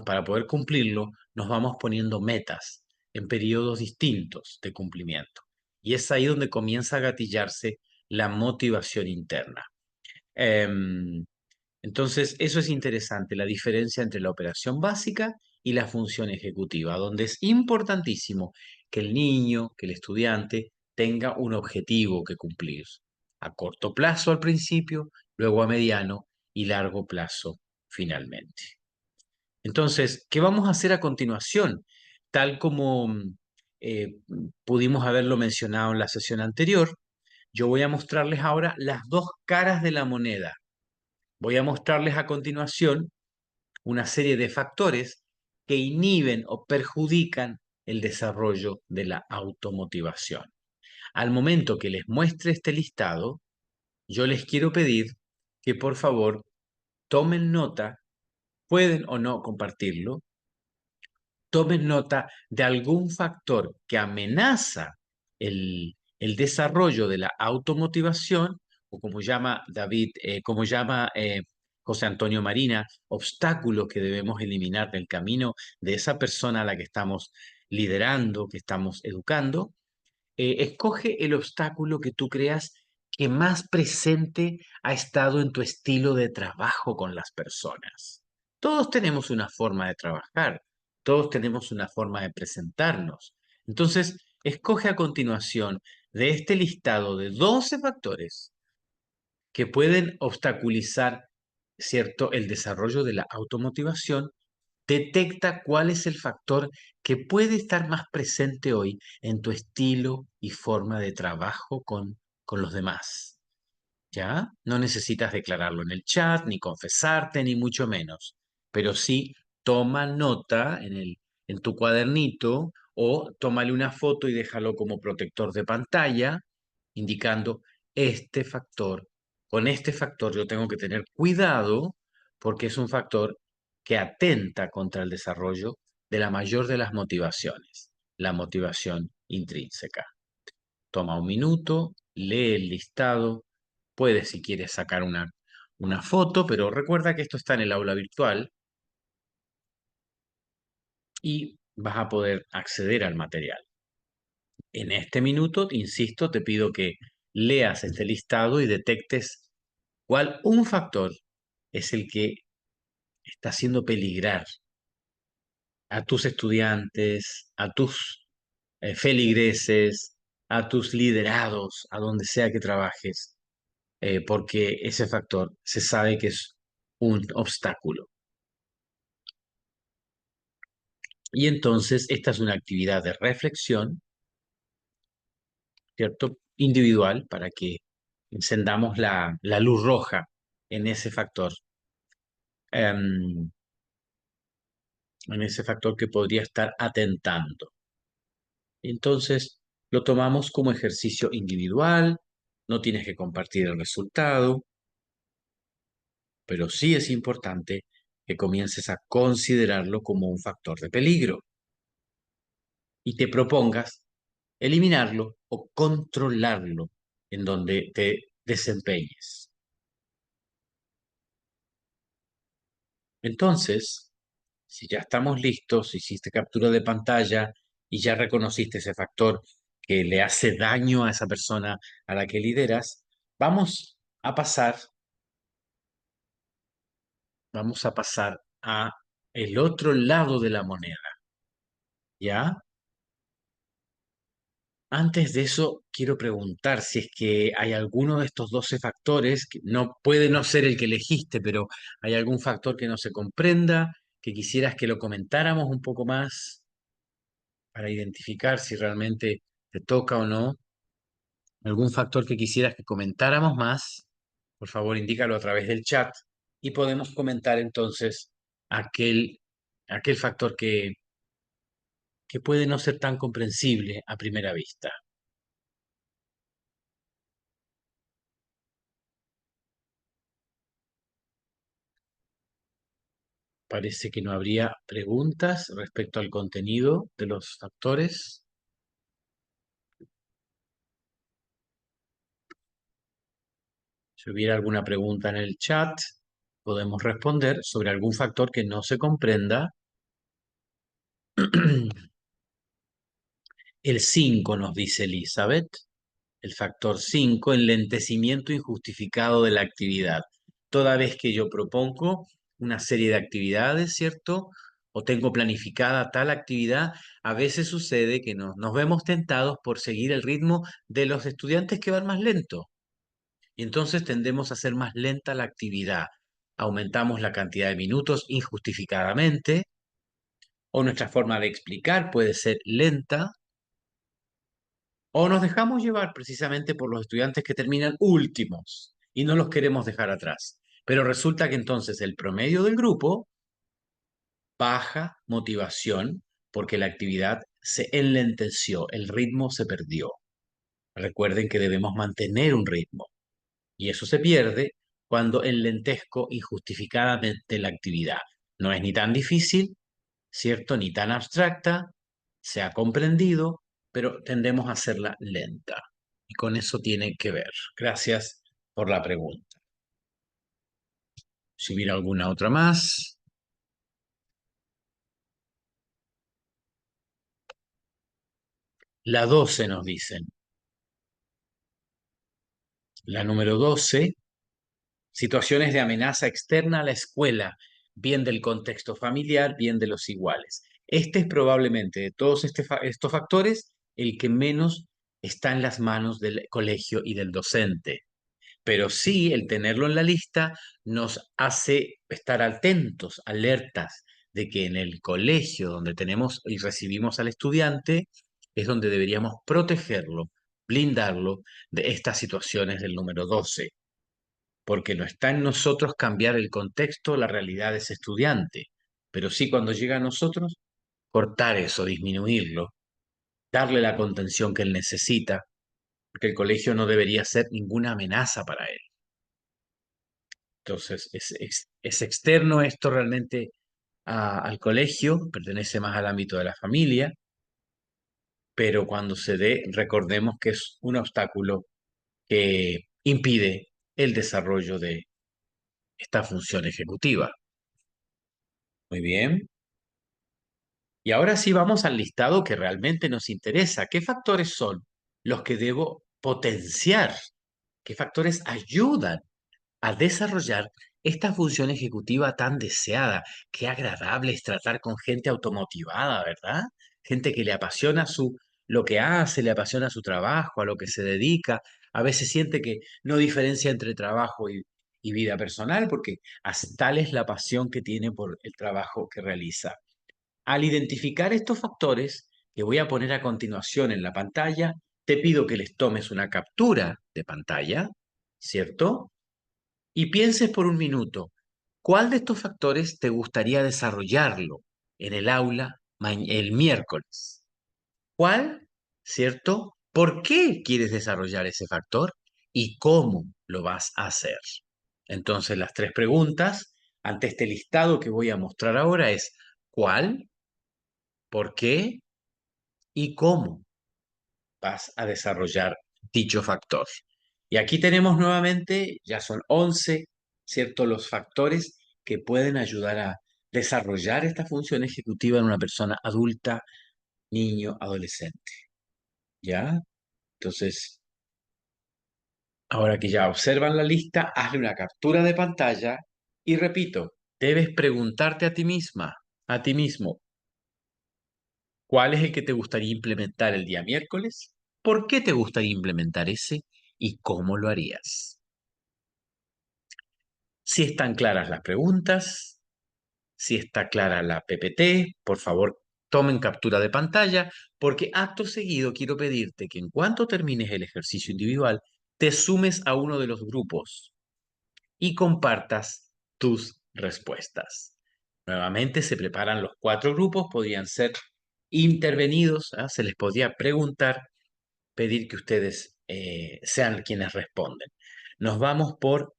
para poder cumplirlo, nos vamos poniendo metas en periodos distintos de cumplimiento. Y es ahí donde comienza a gatillarse la motivación interna. Em, entonces, eso es interesante, la diferencia entre la operación básica y la función ejecutiva, donde es importantísimo que el niño, que el estudiante tenga un objetivo que cumplir, a corto plazo al principio, luego a mediano y largo plazo finalmente. Entonces, ¿qué vamos a hacer a continuación? Tal como eh, pudimos haberlo mencionado en la sesión anterior, yo voy a mostrarles ahora las dos caras de la moneda. Voy a mostrarles a continuación una serie de factores que inhiben o perjudican el desarrollo de la automotivación. Al momento que les muestre este listado, yo les quiero pedir que por favor tomen nota, pueden o no compartirlo, tomen nota de algún factor que amenaza el desarrollo de la automotivación, o como llama José Antonio Marina, obstáculos que debemos eliminar del camino de esa persona a la que estamos liderando, que estamos educando. Escoge el obstáculo que tú creas que más presente ha estado en tu estilo de trabajo con las personas. Todos tenemos una forma de trabajar, todos tenemos una forma de presentarnos. Entonces, escoge a continuación de este listado de 12 factores que pueden obstaculizar, ¿cierto?, el desarrollo de la automotivación. Detecta cuál es el factor que puede estar más presente hoy en tu estilo y forma de trabajo con los demás. ¿Ya? No necesitas declararlo en el chat, ni confesarte, ni mucho menos. Pero sí, toma nota en tu cuadernito o tómale una foto y déjalo como protector de pantalla, indicando este factor. Con este factor yo tengo que tener cuidado porque es un factor que atenta contra el desarrollo de la mayor de las motivaciones, la motivación intrínseca. Toma un minuto, lee el listado, puedes si quieres sacar una foto, pero recuerda que esto está en el aula virtual y vas a poder acceder al material. En este minuto, insisto, te pido que leas este listado y detectes cuál un factor es el que está haciendo peligrar a tus estudiantes, a tus feligreses, a tus liderados, a donde sea que trabajes, porque ese factor se sabe que es un obstáculo. Y entonces esta es una actividad de reflexión, ¿cierto? Individual, para que encendamos la luz roja en ese factor, em, en ese factor que podría estar atentando. Entonces, lo tomamos como ejercicio individual, no tienes que compartir el resultado, pero sí es importante que comiences a considerarlo como un factor de peligro y te propongas eliminarlo o controlarlo en donde te desempeñes. Entonces, si ya estamos listos, hiciste captura de pantalla y ya reconociste ese factor que le hace daño a esa persona a la que lideras, vamos a pasar a el otro lado de la moneda, ¿ya? Antes de eso, quiero preguntar si es que hay alguno de estos 12 factores, que no puede no ser el que elegiste, pero hay algún factor que no se comprenda, que quisieras que lo comentáramos un poco más para identificar si realmente te toca o no. Algún factor que quisieras que comentáramos más, por favor, indícalo a través del chat y podemos comentar entonces aquel, aquel factor que puede no ser tan comprensible a primera vista. Parece que no habría preguntas respecto al contenido de los factores. Si hubiera alguna pregunta en el chat, podemos responder sobre algún factor que no se comprenda. El 5 nos dice Elizabeth. El factor 5, enlentecimiento injustificado de la actividad. Toda vez que yo propongo una serie de actividades, ¿cierto? O tengo planificada tal actividad, a veces sucede que nos vemos tentados por seguir el ritmo de los estudiantes que van más lento. Y entonces tendemos a hacer más lenta la actividad. Aumentamos la cantidad de minutos injustificadamente, o nuestra forma de explicar puede ser lenta, o nos dejamos llevar precisamente por los estudiantes que terminan últimos y no los queremos dejar atrás. Pero resulta que entonces el promedio del grupo baja motivación porque la actividad se enlenteció, el ritmo se perdió. Recuerden que debemos mantener un ritmo y eso se pierde cuando enlentezco injustificadamente la actividad. No es ni tan difícil, ¿cierto? Ni tan abstracta, se ha comprendido, pero tendemos a hacerla lenta. Y con eso tiene que ver. Gracias por la pregunta. Si hubiera alguna otra más. La 12 nos dicen. La número 12, situaciones de amenaza externa a la escuela, bien del contexto familiar, bien de los iguales. Este es probablemente de todos estos factores el que menos está en las manos del colegio y del docente. Pero sí, el tenerlo en la lista nos hace estar atentos, alertas de que en el colegio donde tenemos y recibimos al estudiante es donde deberíamos protegerlo, blindarlo de estas situaciones del número 12, porque no está en nosotros cambiar el contexto, la realidad de ese estudiante, pero sí cuando llega a nosotros, cortar eso, disminuirlo, darle la contención que él necesita, porque el colegio no debería ser ninguna amenaza para él. Entonces, es externo esto realmente al colegio, pertenece más al ámbito de la familia, pero cuando se dé, recordemos que es un obstáculo que impide el desarrollo de esta función ejecutiva. Muy bien. Y ahora sí vamos al listado que realmente nos interesa. ¿Qué factores son los que debo potenciar? ¿Qué factores ayudan a desarrollar esta función ejecutiva tan deseada? Qué agradable es tratar con gente automotivada, ¿verdad? Gente que le apasiona lo que hace, le apasiona su trabajo, a lo que se dedica. A veces siente que no diferencia entre trabajo y vida personal, porque tal es la pasión que tiene por el trabajo que realiza. Al identificar estos factores que voy a poner a continuación en la pantalla, te pido que les tomes una captura de pantalla, ¿cierto? Y pienses por un minuto, ¿cuál de estos factores te gustaría desarrollarlo en el aula el miércoles? ¿Cuál? ¿Cierto? ¿Por qué quieres desarrollar ese factor? ¿Y cómo lo vas a hacer? Entonces, las tres preguntas ante este listado que voy a mostrar ahora es, ¿cuál? ¿Por qué? ¿Y cómo vas a desarrollar dicho factor? Y aquí tenemos nuevamente, ya son 11, ¿cierto? Los factores que pueden ayudar a desarrollar esta función ejecutiva en una persona adulta, niño, adolescente. ¿Ya? Entonces, ahora que ya observan la lista, hazle una captura de pantalla y repito, debes preguntarte a ti misma, a ti mismo, ¿cuál es el que te gustaría implementar el día miércoles? ¿Por qué te gustaría implementar ese? ¿Y cómo lo harías? Si están claras las preguntas, si está clara la PPT, por favor, tomen captura de pantalla, porque acto seguido quiero pedirte que en cuanto termines el ejercicio individual, te sumes a uno de los grupos y compartas tus respuestas. Nuevamente se preparan los 4 grupos, podrían ser intervenidos, se les podría preguntar, pedir que ustedes sean quienes responden. Nos vamos por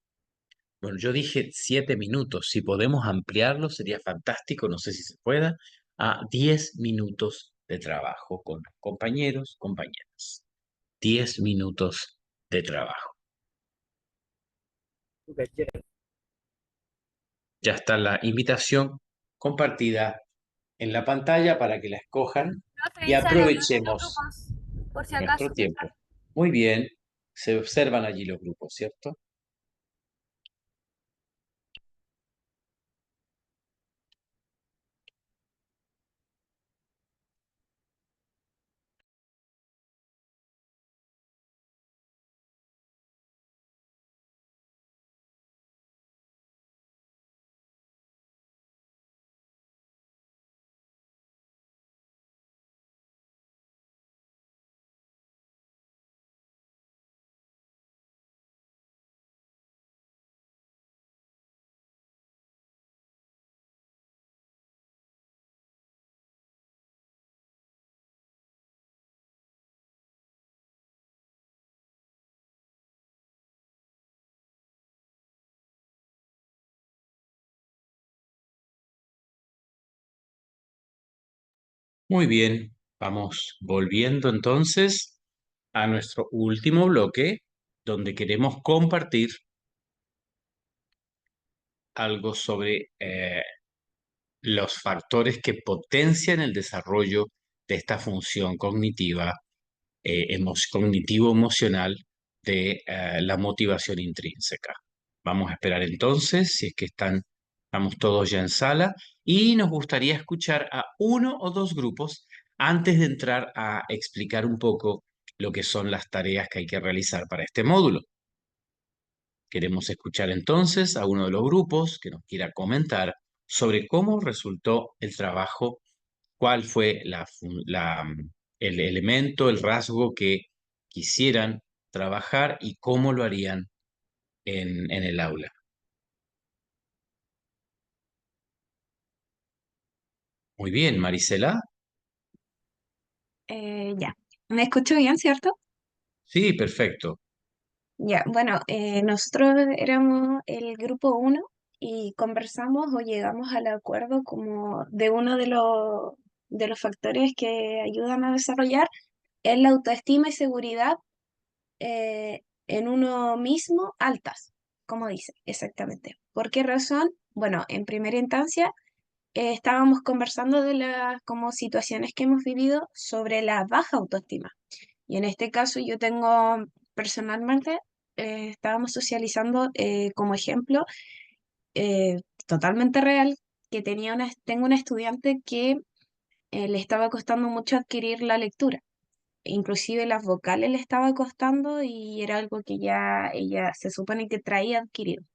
Bueno, yo dije 7 minutos. Si podemos ampliarlo, sería fantástico. No sé si se pueda. A 10 minutos de trabajo con compañeros, compañeras. 10 minutos de trabajo. Ya está la invitación compartida en la pantalla para que la escojan Profe, y ahí salen los aprovechemos grupos, por si nuestro acaso. tiempo. Muy bien, se observan allí los grupos, ¿cierto? Muy bien, vamos volviendo entonces a nuestro último bloque, donde queremos compartir algo sobre los factores que potencian el desarrollo de esta función cognitiva, cognitivo-emocional de la motivación intrínseca. Vamos a esperar entonces, si es que estamos todos ya en sala, y nos gustaría escuchar a uno o dos grupos antes de entrar a explicar un poco lo que son las tareas que hay que realizar para este módulo. Queremos escuchar entonces a uno de los grupos que nos quiera comentar sobre cómo resultó el trabajo, cuál fue el elemento, el rasgo que quisieran trabajar y cómo lo harían en el aula. Muy bien, Marisela. Ya. ¿Me escucho bien, cierto? Sí, perfecto. Ya, bueno, nosotros éramos el grupo uno y conversamos o llegamos al acuerdo como de uno de los factores que ayudan a desarrollar es la autoestima y seguridad en uno mismo altas, como dice, exactamente. ¿Por qué razón? Bueno, en primera instancia estábamos conversando de las como situaciones que hemos vivido sobre la baja autoestima. Y en este caso yo tengo personalmente, estábamos socializando como ejemplo totalmente real que tengo una estudiante que le estaba costando mucho adquirir la lectura. Inclusive las vocales le estaba costando y era algo que ya ella se supone que traía adquirido.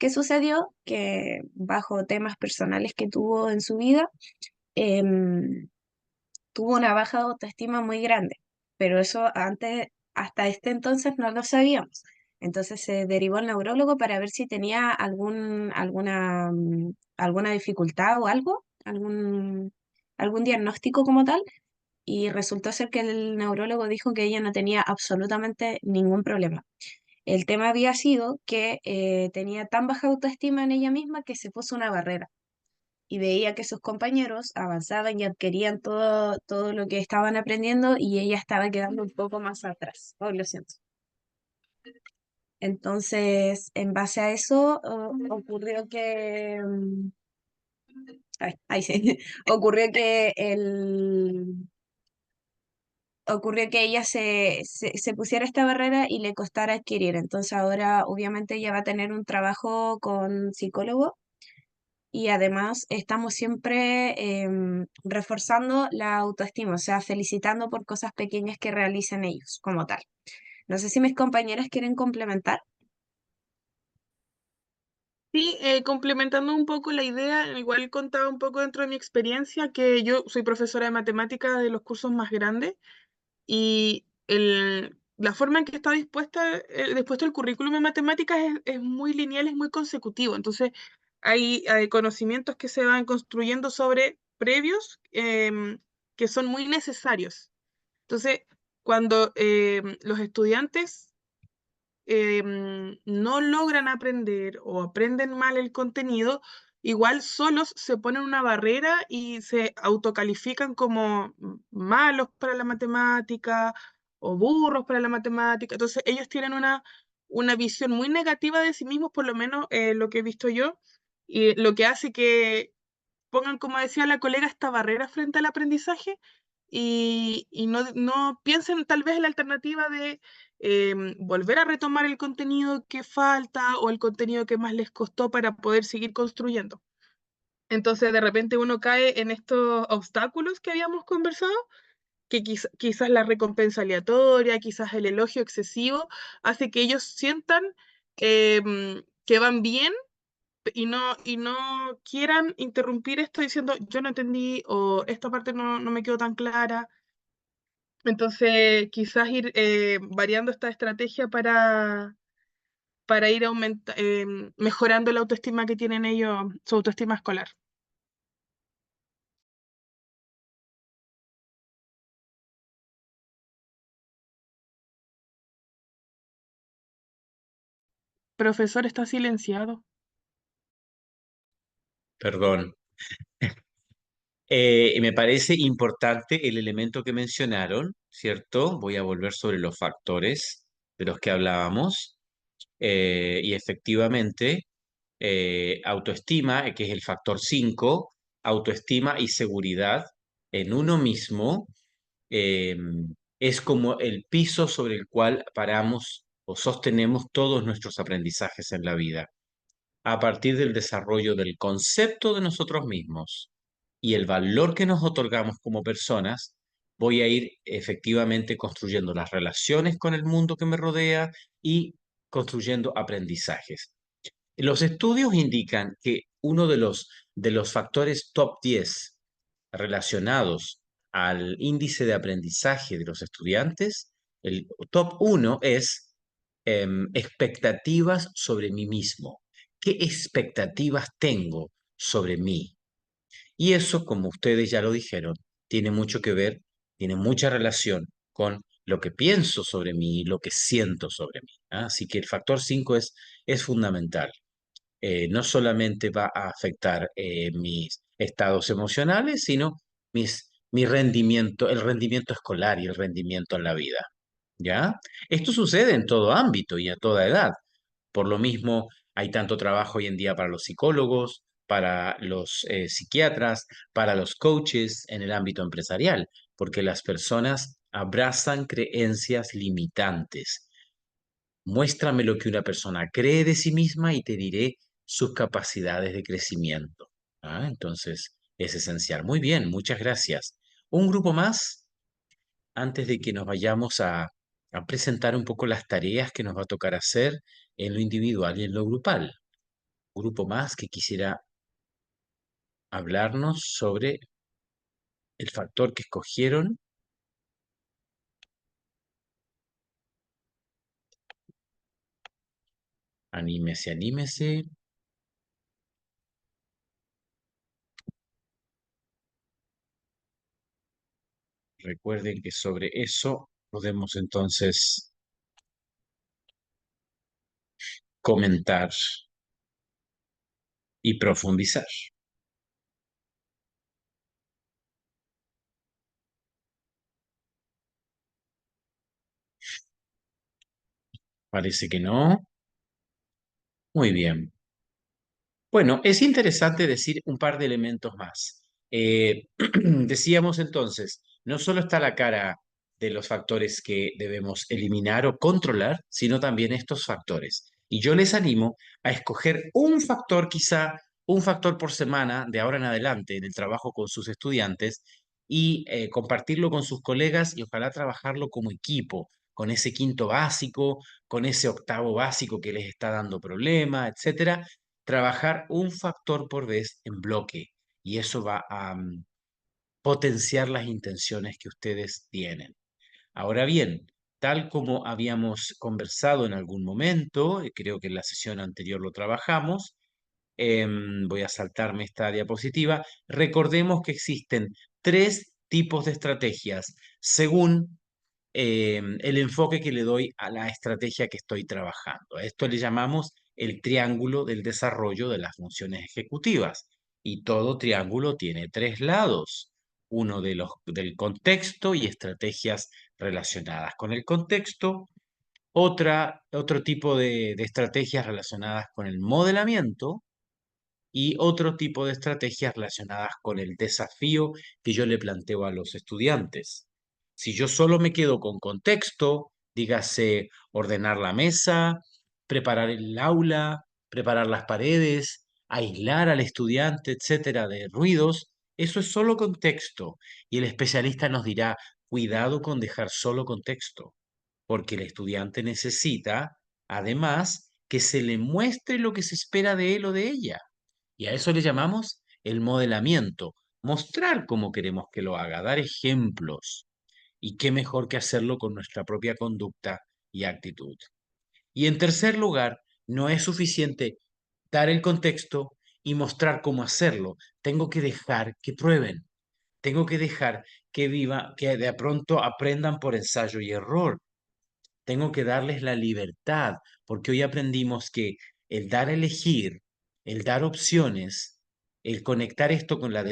¿Qué sucedió? Que bajo temas personales que tuvo en su vida, em, tuvo una baja autoestima muy grande, pero eso antes, hasta este entonces no lo sabíamos. Entonces se derivó al neurólogo para ver si tenía alguna dificultad o algún diagnóstico como tal, y resultó ser que el neurólogo dijo que ella no tenía absolutamente ningún problema. El tema había sido que tenía tan baja autoestima en ella misma que se puso una barrera y veía que sus compañeros avanzaban y adquirían todo lo que estaban aprendiendo y ella estaba quedando un poco más atrás. Oh, lo siento. Entonces, en base a eso, ocurrió que... ahí sí. Ocurrió que ocurrió que ella se pusiera esta barrera y le costara adquirir. Entonces ahora obviamente ella va a tener un trabajo con psicólogo y además estamos siempre reforzando la autoestima, o sea, felicitando por cosas pequeñas que realicen ellos como tal. No sé si mis compañeras quieren complementar. Sí, complementando un poco la idea, igual contaba un poco dentro de mi experiencia que yo soy profesora de matemáticas de los cursos más grandes y la forma en que está dispuesto el currículum de matemáticas es muy lineal, es muy consecutivo. Entonces, hay conocimientos que se van construyendo sobre previos que son muy necesarios. Entonces, cuando los estudiantes no logran aprender o aprenden mal el contenido, igual solos se ponen una barrera y se autocalifican como malos para la matemática o burros para la matemática. Entonces ellos tienen una visión muy negativa de sí mismos, por lo menos lo que he visto yo, y lo que hace que pongan, como decía la colega, esta barrera frente al aprendizaje y no piensen tal vez en la alternativa de volver a retomar el contenido que falta o el contenido que más les costó para poder seguir construyendo. Entonces, de repente uno cae en estos obstáculos que habíamos conversado, que quizás la recompensa aleatoria, quizás el elogio excesivo, hace que ellos sientan que van bien y no quieran interrumpir esto diciendo yo no entendí o esta parte no me quedó tan clara. Entonces, quizás ir variando esta estrategia para ir mejorando la autoestima que tienen ellos, su autoestima escolar. Profesor, está silenciado. Perdón. Me parece importante el elemento que mencionaron, ¿cierto? Voy a volver sobre los factores de los que hablábamos. Y efectivamente, autoestima, que es el factor 5, autoestima y seguridad en uno mismo, eh, es como el piso sobre el cual paramos o sostenemos todos nuestros aprendizajes en la vida a partir del desarrollo del concepto de nosotros mismos y el valor que nos otorgamos como personas, voy a ir efectivamente construyendo las relaciones con el mundo que me rodea y construyendo aprendizajes. Los estudios indican que uno de los factores top 10 relacionados al índice de aprendizaje de los estudiantes, el top uno es expectativas sobre mí mismo. ¿Qué expectativas tengo sobre mí? Y eso, como ustedes ya lo dijeron, tiene mucho que ver, tiene mucha relación con lo que pienso sobre mí y lo que siento sobre mí. ¿Ah? Así que el factor 5 es fundamental. No solamente va a afectar mis estados emocionales, sino mi rendimiento, el rendimiento escolar y el rendimiento en la vida. ¿Ya? Esto sucede en todo ámbito y a toda edad. Por lo mismo, hay tanto trabajo hoy en día para los psicólogos, para los psiquiatras, para los coaches en el ámbito empresarial, porque las personas abrazan creencias limitantes. Muéstrame lo que una persona cree de sí misma y te diré sus capacidades de crecimiento. Ah, entonces, es esencial. Muy bien, muchas gracias. Un grupo más antes de que nos vayamos a presentar un poco las tareas que nos va a tocar hacer en lo individual y en lo grupal. Un grupo más que quisiera hablarnos sobre el factor que escogieron. Anímese, anímese. Recuerden que sobre eso podemos entonces comentar y profundizar. Parece que no. Muy bien. Bueno, es interesante decir un par de elementos más. Decíamos entonces, no solo está la cara de los factores que debemos eliminar o controlar, sino también estos factores. Y yo les animo a escoger un factor, quizá un factor por semana de ahora en adelante en el trabajo con sus estudiantes y compartirlo con sus colegas y ojalá trabajarlo como equipo, con ese quinto básico, con ese octavo básico que les está dando problema, etcétera, trabajar un factor por vez en bloque y eso va a potenciar las intenciones que ustedes tienen. Ahora bien, tal como habíamos conversado en algún momento, creo que en la sesión anterior lo trabajamos, voy a saltarme esta diapositiva, recordemos que existen tres tipos de estrategias según el enfoque que le doy a la estrategia que estoy trabajando. A esto le llamamos el triángulo del desarrollo de las funciones ejecutivas. Y todo triángulo tiene tres lados. Uno del contexto y estrategias relacionadas con el contexto. Otro tipo de estrategias relacionadas con el modelamiento y otro tipo de estrategias relacionadas con el desafío que yo le planteo a los estudiantes. Si yo solo me quedo con contexto, dígase ordenar la mesa, preparar el aula, preparar las paredes, aislar al estudiante, etcétera, de ruidos, eso es solo contexto. Y el especialista nos dirá, cuidado con dejar solo contexto, porque el estudiante necesita, además, que se le muestre lo que se espera de él o de ella. Y a eso le llamamos el modelamiento, mostrar cómo queremos que lo haga, dar ejemplos. Y qué mejor que hacerlo con nuestra propia conducta y actitud. Y en tercer lugar, no es suficiente dar el contexto y mostrar cómo hacerlo. Tengo que dejar que prueben. Tengo que dejar que viva, que de pronto aprendan por ensayo y error. Tengo que darles la libertad, porque hoy aprendimos que el dar a elegir, el dar opciones, el conectar esto con la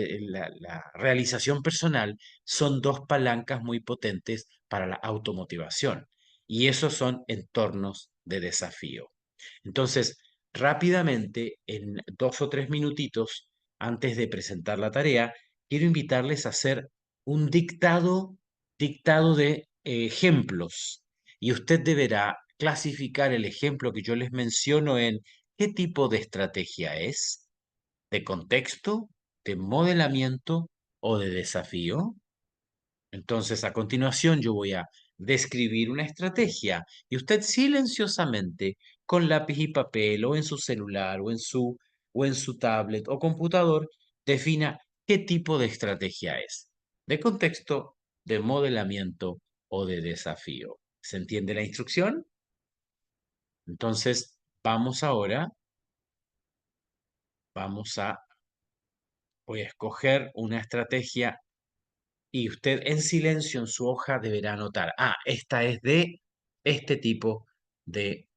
realización personal son dos palancas muy potentes para la automotivación. Y esos son entornos de desafío. Entonces, rápidamente, en 2 o 3 minutitos, antes de presentar la tarea, quiero invitarles a hacer un dictado de ejemplos y usted deberá clasificar el ejemplo que yo les menciono en qué tipo de estrategia es, de contexto, de modelamiento o de desafío. Entonces, a continuación, yo voy a describir una estrategia y usted silenciosamente, con lápiz y papel o en su celular o en su tablet o computador, defina qué tipo de estrategia es, de contexto, de modelamiento o de desafío. ¿Se entiende la instrucción? Entonces, voy a escoger una estrategia y usted en silencio en su hoja deberá anotar, esta es de este tipo de...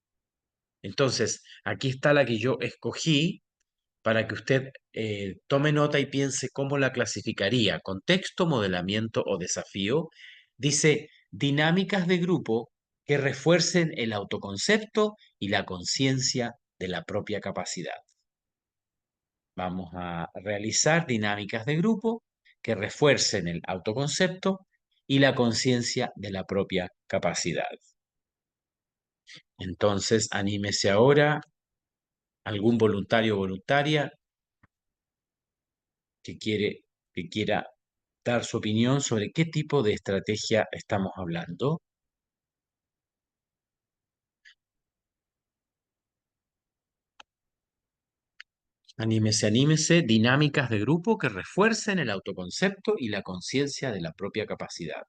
Entonces, aquí está la que yo escogí para que usted tome nota y piense cómo la clasificaría. Contexto, modelamiento o desafío. Dice dinámicas de grupo que refuercen el autoconcepto y la conciencia de la propia capacidad. Vamos a realizar dinámicas de grupo que refuercen el autoconcepto y la conciencia de la propia capacidad. Entonces, anímese ahora, algún voluntario o voluntaria que quiera dar su opinión sobre qué tipo de estrategia estamos hablando. Anímese, anímese, dinámicas de grupo que refuercen el autoconcepto y la conciencia de la propia capacidad.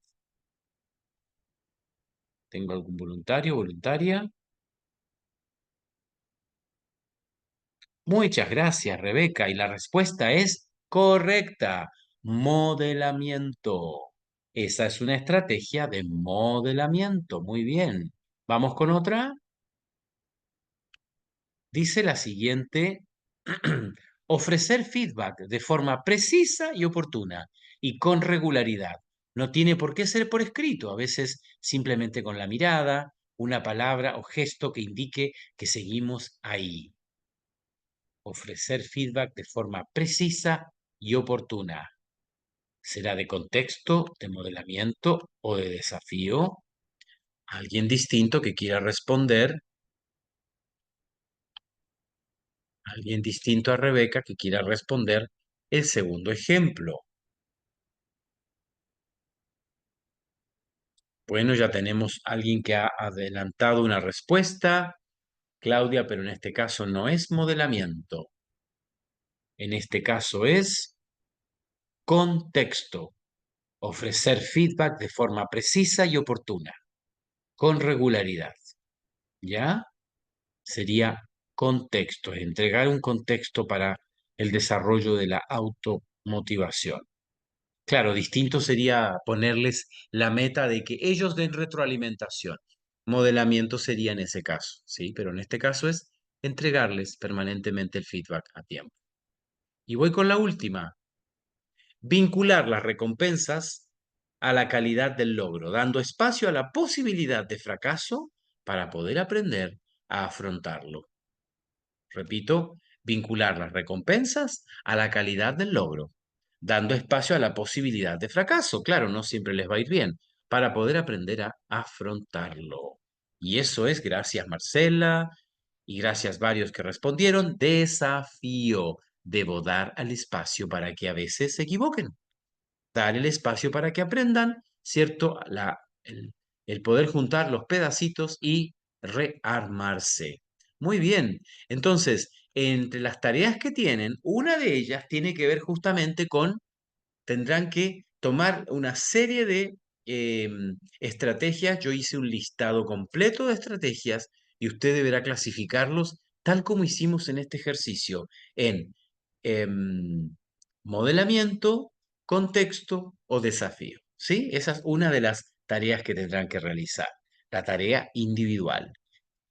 ¿Tengo algún voluntario o voluntaria? Muchas gracias, Rebeca. Y la respuesta es correcta. Modelamiento. Esa es una estrategia de modelamiento. Muy bien. ¿Vamos con otra? Dice la siguiente. Ofrecer feedback de forma precisa y oportuna y con regularidad. No tiene por qué ser por escrito, a veces simplemente con la mirada, una palabra o gesto que indique que seguimos ahí. Ofrecer feedback de forma precisa y oportuna. ¿Será de contexto, de modelamiento o de desafío? ¿Alguien distinto que quiera responder? ¿Alguien distinto a Rebeca que quiera responder el segundo ejemplo? Bueno, ya tenemos alguien que ha adelantado una respuesta, Claudia, pero en este caso no es modelamiento. En este caso es contexto. Ofrecer feedback de forma precisa y oportuna, con regularidad. ¿Ya? Sería contexto, es entregar un contexto para el desarrollo de la automotivación. Claro, distinto sería ponerles la meta de que ellos den retroalimentación. Modelamiento sería en ese caso, ¿sí? Pero en este caso es entregarles permanentemente el feedback a tiempo. Y voy con la última. Vincular las recompensas a la calidad del logro, dando espacio a la posibilidad de fracaso para poder aprender a afrontarlo. Repito, vincular las recompensas a la calidad del logro, dando espacio a la posibilidad de fracaso. Claro, no siempre les va a ir bien, para poder aprender a afrontarlo. Y eso es, gracias Marcela, y gracias varios que respondieron, desafío. Debo dar al espacio para que a veces se equivoquen, dar el espacio para que aprendan, ¿cierto? El poder juntar los pedacitos y rearmarse. Muy bien, entonces, entre las tareas que tienen, una de ellas tiene que ver justamente con, tendrán que tomar una serie de estrategias. Yo hice un listado completo de estrategias y usted deberá clasificarlos tal como hicimos en este ejercicio, en modelamiento, contexto o desafío. ¿Sí? Esa es una de las tareas que tendrán que realizar, la tarea individual.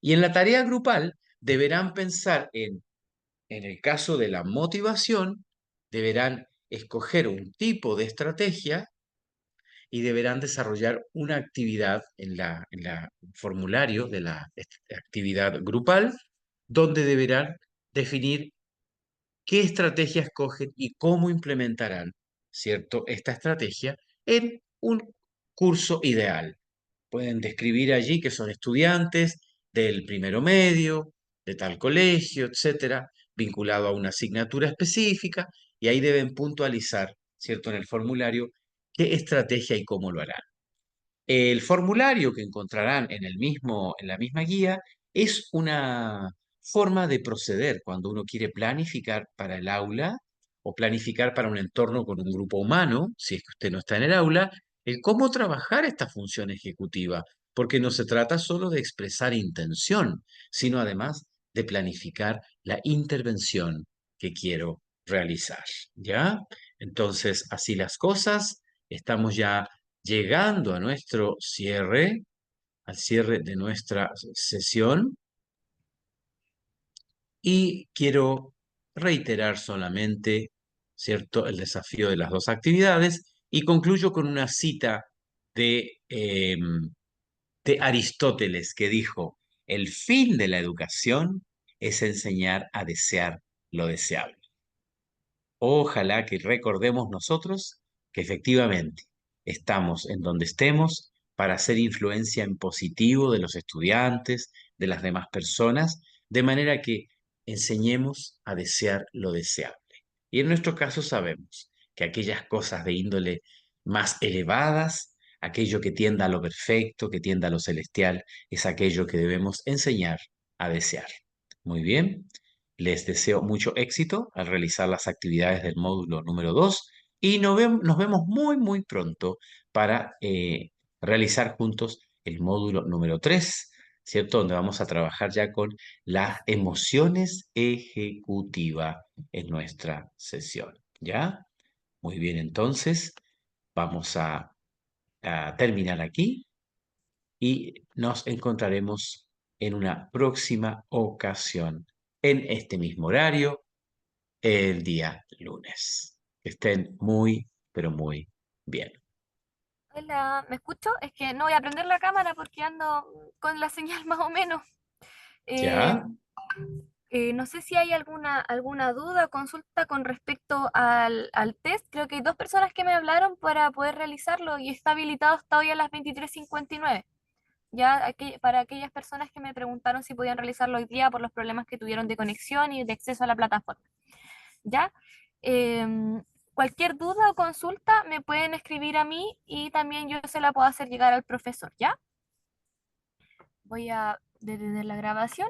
Y en la tarea grupal deberán pensar en el caso de la motivación, deberán escoger un tipo de estrategia y deberán desarrollar una actividad en la formulario de la actividad grupal, donde deberán definir qué estrategia escogen y cómo implementarán, ¿cierto?, esta estrategia en un curso ideal. Pueden describir allí que son estudiantes del primero medio, de tal colegio, etcétera, vinculado a una asignatura específica, y ahí deben puntualizar, ¿cierto?, en el formulario qué estrategia y cómo lo harán. El formulario que encontrarán en la misma guía es una forma de proceder cuando uno quiere planificar para el aula o planificar para un entorno con un grupo humano, si es que usted no está en el aula, el cómo trabajar esta función ejecutiva, porque no se trata solo de expresar intención, sino además de planificar la intervención que quiero realizar, ¿ya? Entonces, así las cosas, estamos ya llegando a nuestro cierre, al cierre de nuestra sesión, y quiero reiterar solamente, ¿cierto?, el desafío de las dos actividades, y concluyo con una cita de Aristóteles que dijo: el fin de la educación es enseñar a desear lo deseable. Ojalá que recordemos nosotros que efectivamente estamos en donde estemos para hacer influencia en positivo de los estudiantes, de las demás personas, de manera que enseñemos a desear lo deseable. Y en nuestro caso sabemos que aquellas cosas de índole más elevadas, aquello que tienda a lo perfecto, que tienda a lo celestial, es aquello que debemos enseñar a desear. Muy bien. Les deseo mucho éxito al realizar las actividades del módulo número 2 y nos vemos muy, muy pronto para realizar juntos el módulo número 3, ¿cierto? Donde vamos a trabajar ya con las emociones ejecutivas en nuestra sesión, ¿ya? Muy bien, entonces vamos a terminar aquí y nos encontraremos en una próxima ocasión, en este mismo horario, el día lunes. Que estén muy, pero muy bien. Hola, ¿me escucho? Es que no voy a prender la cámara porque ando con la señal más o menos. Eh, ¿Ya? no sé si hay alguna duda o consulta con respecto al test. Creo que hay dos personas que me hablaron para poder realizarlo y está habilitado hasta hoy a las 23:59. Ya para aquellas personas que me preguntaron si podían realizarlo hoy día por los problemas que tuvieron de conexión y de acceso a la plataforma. ¿Ya? Cualquier duda o consulta me pueden escribir a mí y también yo se la puedo hacer llegar al profesor, ¿ya? Voy a detener la grabación